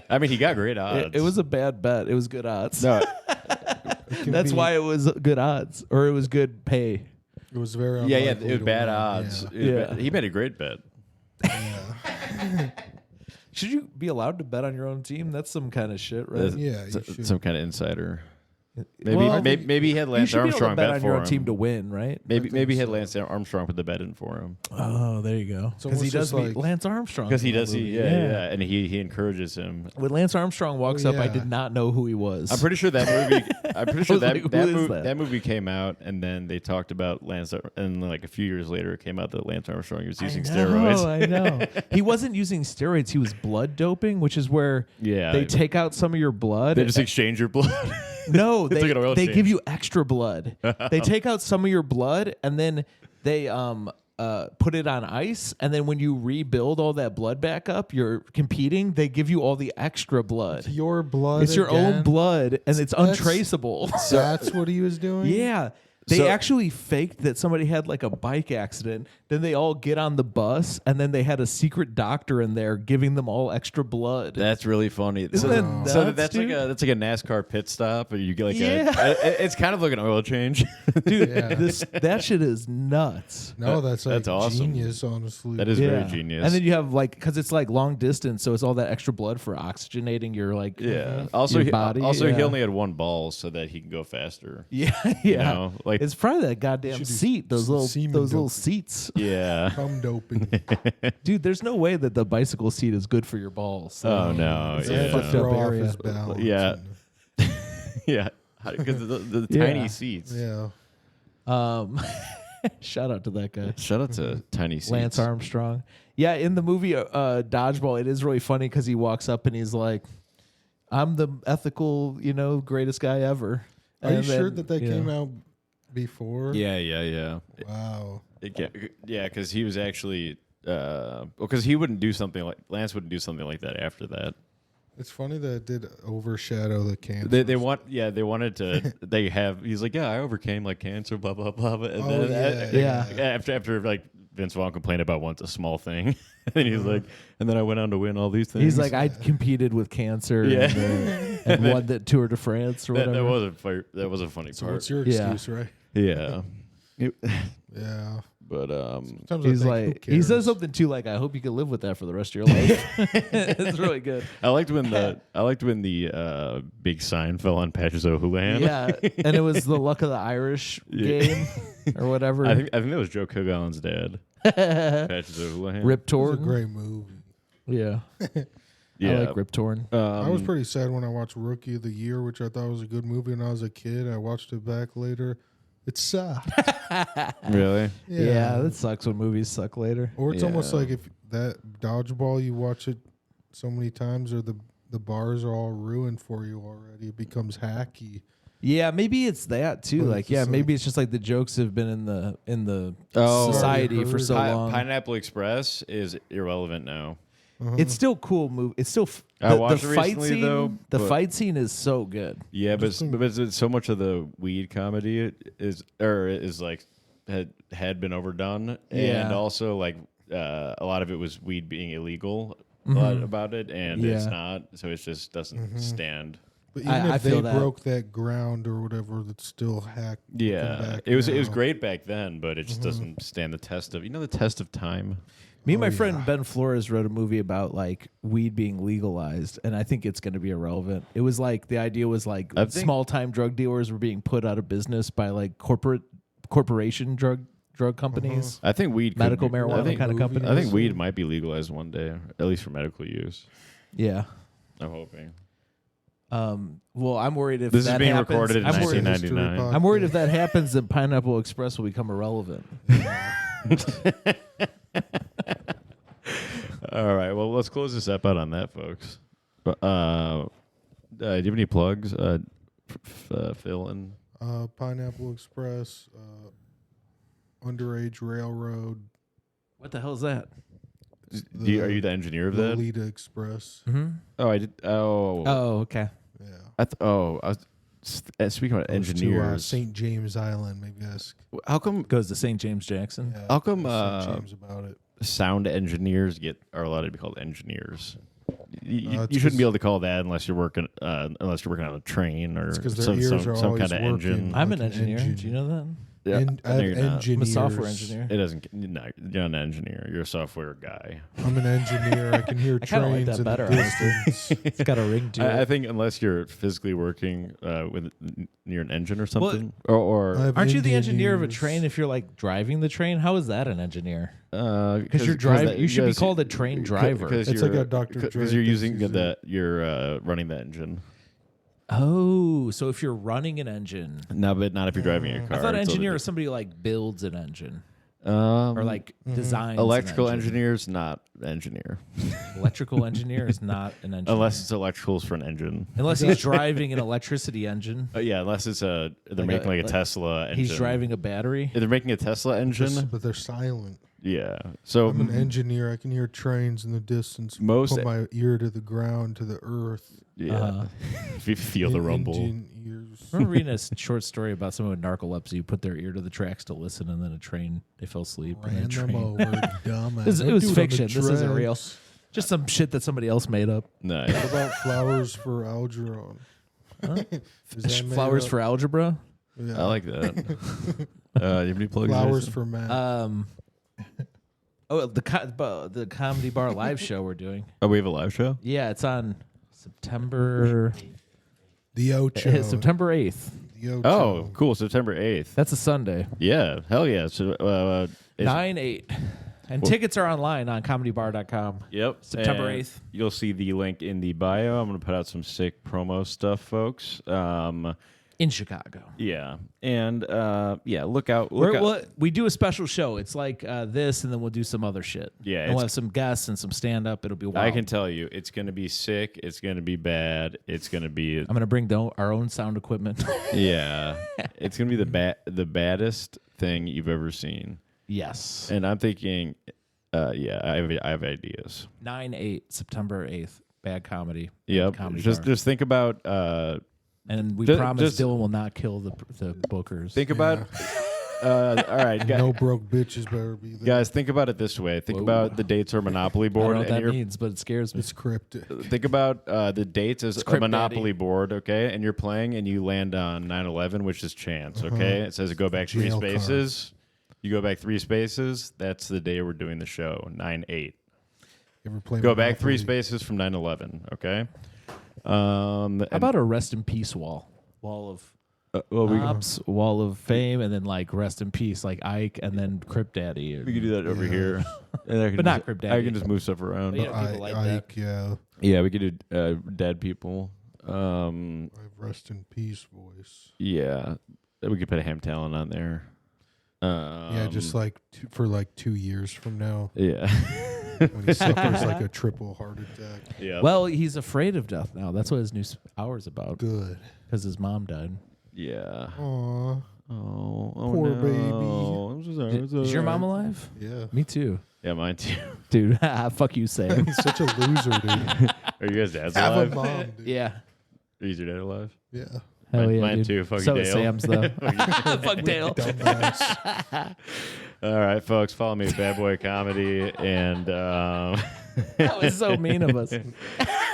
I mean, he got great odds. It was a bad bet. It was good odds. no. It can That's be- why it was good odds, or it was good pay. it was very. Yeah, unlikely it was to bad win. odds. Yeah. It was Yeah. bad- he made a great bet. Yeah. Should you be allowed to bet on your own team? That's some kind of shit, right? Yeah, you S- should. some kind of insider. Maybe he had You Lance should be able to Armstrong bet bet on for your him. own team to win, right? Maybe he had Lance Armstrong put the bet in for him. Oh, there you go. Because he almost does just beat like- Lance Armstrong. Because he in that does, movie. yeah, and he encourages him. When Lance Armstrong walks up, I yeah. did not know who he was. I'm pretty sure that movie. I'm pretty sure was like, who is that? that movie came out, and then they talked about Lance, and like a few years later, it came out that Lance Armstrong was using steroids. I know. He wasn't using steroids. He was blood doping, which is where Yeah, they take out some of your blood. They just exchange your blood. No, It's like an oil they change. give you extra blood. They take out some of your blood and then they put it on ice. And then when you rebuild all that blood back up, you're competing. They give you all the extra blood. Your blood. It's your own again? blood, and it's That's- untraceable. That's what he was doing. Yeah. They So- actually faked that somebody had like a bike accident. Then they all get on the bus, and then they had a secret doctor in there giving them all extra blood. That's really funny. Isn't that nuts, that's dude? like a NASCAR pit stop, or you get like Yeah. it's kind of like an oil change. Dude, Yeah. that shit is nuts. No, that's like That's awesome. genius. Honestly, That is very genius. And then you have like, because it's like long distance, so it's all that extra blood for oxygenating your like yeah. Also, your body. he yeah. only had one ball so that he can go faster. Yeah, yeah. You know, like It's probably that goddamn Should do seat, those little semen little doping. seats. yeah. cum doping. Dude, there's no way that the bicycle seat is good for your balls. Oh no. It's Yeah. to Fucked up throw off area. his balance. Yeah. and- Yeah. Because the Yeah. tiny seats. yeah. Shout out to that guy. Shout out to tiny seats. Lance Armstrong. Yeah, in the movie Dodgeball, it is really funny because he walks up and he's like, I'm the ethical, greatest guy ever. Are you And sure then, that came know, out before? Yeah. Wow. Yeah, because he was actually because he wouldn't do something like Lance wouldn't do something like that after that. It's funny that it did overshadow the cancer. They wanted to he's like, yeah, I overcame like cancer, blah blah blah. And Oh, then yeah. after like Vince Vaughn complained about once a small thing, and he's like, and then I went on to win all these things. He's like, I competed with cancer Yeah. and won the Tour de France or whatever. that was a funny So part. what's your Yeah. excuse, right? Yeah. Yeah. But Sometimes I He's think, who like, he says cares? something too, like, I hope you can live with that for the rest of your life. It's really good. I liked when the big sign fell on Patches O'Houlihan. Yeah, and it was the luck of the Irish game or whatever. I think that was Joe Cogon's dad. Patches O'Houlihan. Rip It was a Torn. great movie. Yeah. Yeah. I like Rip Torn. I was pretty sad when I watched Rookie of the Year, which I thought was a good movie when I was a kid. I watched it back later. It sucked. Really? Yeah, that sucks when movies suck later. Or it's almost Yeah. like if that Dodgeball, you watch it so many times, or the bars are all ruined for you already. It becomes hacky. Yeah, maybe it's that too. But Like, it's yeah, just maybe it's just like the jokes have been in the Oh. society for so long. Pineapple Express is irrelevant now. It's still cool movie. It's still I the watched it fight recently, scene. though, The but- fight scene is so good. Yeah, but so much of the weed comedy is like had been overdone, Yeah. and also like a lot of it was weed being illegal. A lot about it, and it's Yeah. not. So it just doesn't stand. But even I if they feel that. broke that ground or whatever, that's still hacked. Yeah, back it was now. great back then, but it just doesn't stand the test of the test of time. Me and my Oh, friend yeah. Ben Flores wrote a movie about like weed being legalized, and I think it's going to be irrelevant. It was like the idea was like I think- small time drug dealers were being put out of business by like corporation drug companies. I think weed, Medical could be- marijuana I think, kind of companies. I think weed might be legalized one day, at least for medical use. Yeah. I'm hoping. Well, I'm worried if This is that being happens, recorded in I'm worried, 1999. I'm worried if that happens, then Pineapple Express will become irrelevant. All right, well, let's close this up out on that, folks. Do you have any plugs, Phil? And Pineapple Express, Underage Railroad, What the hell is that? are you the engineer of that? Lolita Express. Mm-hmm. Oh, I did. Oh, Oh, okay. Yeah. I was speaking about Goes to, engineers. St. James Island, maybe ask. How come? Goes to St. James Jackson. Yeah, How come, ask St. James about it. Sound engineers are allowed to be called engineers? You it's shouldn't be 'cause- able to call that unless you're working on a train or It's 'cause their some ears are kind always of engine. working. I'm Like an an engineer. engine. Do you know that? Yeah, I have no, you're not. engineers. I'm a software engineer. It doesn't. No, you're not an engineer. You're a software guy. I'm an engineer. I can hear I kinda like trains that in better, the distance. It's got a ring to it. I think unless you're physically working near an engine or something, or I have Aren't you the engineer of a engineers. train if you're like driving the train? How is that an engineer? because you're driving. You should be called a train driver. It's like a Dr. Dre because you're using thing. you're running the engine. Oh, so if you're running an engine, No, but not if you're driving a car. I thought It's engineer all is somebody who like builds an engine or or like designs. electrical an engine. engineers, not engineer, Electrical engineer is not an engineer unless it's electricals for an engine. unless he's driving an electricity engine. Yeah, unless it's they're Like making like a like Tesla engine. He's driving a battery. They're making a Tesla engine. But they're silent. Yeah. So I'm an engineer. I can hear trains in the distance. Most- Put my ear to the ground, to the earth. yeah, if you feel the rumble. Engine ears. I remember reading a short story about someone with narcolepsy who put their ear to the tracks to listen, and then they fell asleep. And Ran then them train. over, dumbass. It was Dude on the fiction. This isn't real. tracks. Just some shit that somebody else made up. Nice. What about flowers for Algernon? Is that made Flowers up? for algebra. Yeah. I like that. You have any plugs? flowers Jason? for Matt. The comedy bar live show we're doing. Oh, we have a live show. Yeah, it's on September the Ocho. September 8th. The Ocho. Oh, cool. September 8th. That's a Sunday. Yeah. Hell yeah. So, 9/8. And tickets are online on comedybar.com. Yep. September And 8th. You'll see the link in the bio. I'm going to put out some sick promo stuff, folks. In Chicago. Yeah. And look out. Look out. We do a special show. It's like this, and then we'll do some other shit. Yeah, And we'll have some guests and some stand-up. It'll be wild. I can tell you, it's going to be sick. It's going to be bad. It's going to be I'm going to bring our own sound equipment. yeah. It's going to be the baddest thing you've ever seen. Yes. And I'm thinking, I have ideas. 9/8, September 8th. Bad comedy. Yep. Comedy Just bar. think about And we Ju- promise just- Dylan will not kill the bookers. think about all right, guys. No broke bitches better be there. Guys, think about it this way. Think Whoa. about the dates or Monopoly I don't board, know what and that you're means, but it scares me. It's cryptic. think about the dates as a Crypt Monopoly Daddy. board, okay? And you're playing, and you land on 9/11, which is chance, okay? It says go back 3 Jail card. spaces. You go back 3 spaces. That's the day we're doing the show. 9/8. You ever play Go back 3 Monopoly? spaces from 9/11, okay? How about a rest in peace wall? Wall of Ops, Wall of Fame, and then like rest in peace, like Ike, and then Crypt Daddy. we could do that over here. And I can But not just- Crypt I Daddy. can just move stuff around. But yeah. People like that. Ike, yeah. Yeah, we could do dead people. I have rest in peace voice. Yeah, we could put a ham talent on there. Yeah, just like for like 2 years from now, yeah, when he suffers like a triple heart attack. yeah. Well, he's afraid of death now. That's what his new hour's about. Good. Because his mom died. yeah. Aw. Oh, Poor no. baby. I'm so sorry. Is your mom alive? Yeah. Me too. Yeah, mine too. Dude, fuck you, Sam. He's such a loser, dude. Are you guys dads Have a alive? mom, dude. Yeah. Is your dad alive? Yeah. Hell Mine- yeah, mine dude. too. Fuck so you, is Dale. Sam's, though. Fuck Dale. Dumbass. All right, folks, follow me at Bad Boy Comedy, and That was so mean of us. Let's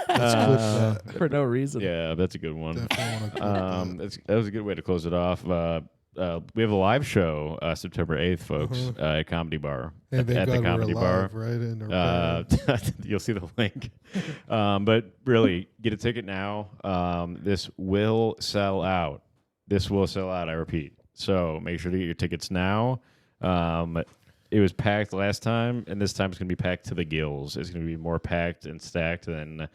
clip that. For no reason. yeah, that's a good one. Definitely want to clip that. That was a good way to close it off. We have a live show September 8th, folks, at Comedy Bar. Hey, at thank the God Comedy we're Bar. alive, right? And they're You'll see the link. But really, get a ticket now. This will sell out. This will sell out, I repeat. So make sure to get your tickets now. It was packed last time, and this time it's going to be packed to the gills. It's going to be more packed and stacked than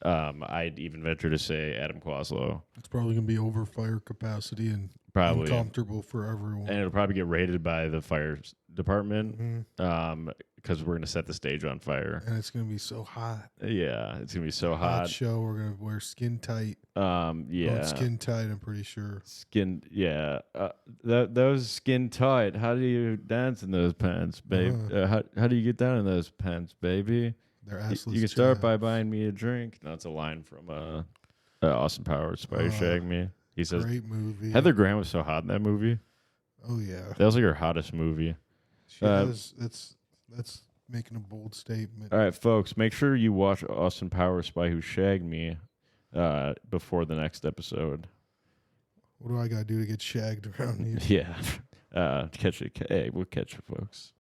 I'd even venture to say Adam Quaslow. it's probably going to be over fire capacity and Probably. uncomfortable for everyone. And it'll probably get raided by the fire department Mhm. because we're going to set the stage on fire. And it's going to be so hot. Yeah, it's going to be so Hot hot. show. We're going to wear skin tight. Yeah. Going skin tight, I'm pretty sure. Skin, yeah. Those skin tight. How do you dance in those pants, babe? How do you get down in those pants, baby? They're You assless. can start by chaps. buying me a drink. That's a line from Austin Powers, Spider Shag Me. He says, Great movie. Heather Graham was so hot in that movie. Oh, yeah. That was like her hottest movie. She has, that's making a bold statement. All right, folks, make sure you watch Austin Powers, Spy Who Shagged Me before the next episode. What do I got to do to get shagged around here? Yeah. Catch it. Hey, we'll catch you, folks.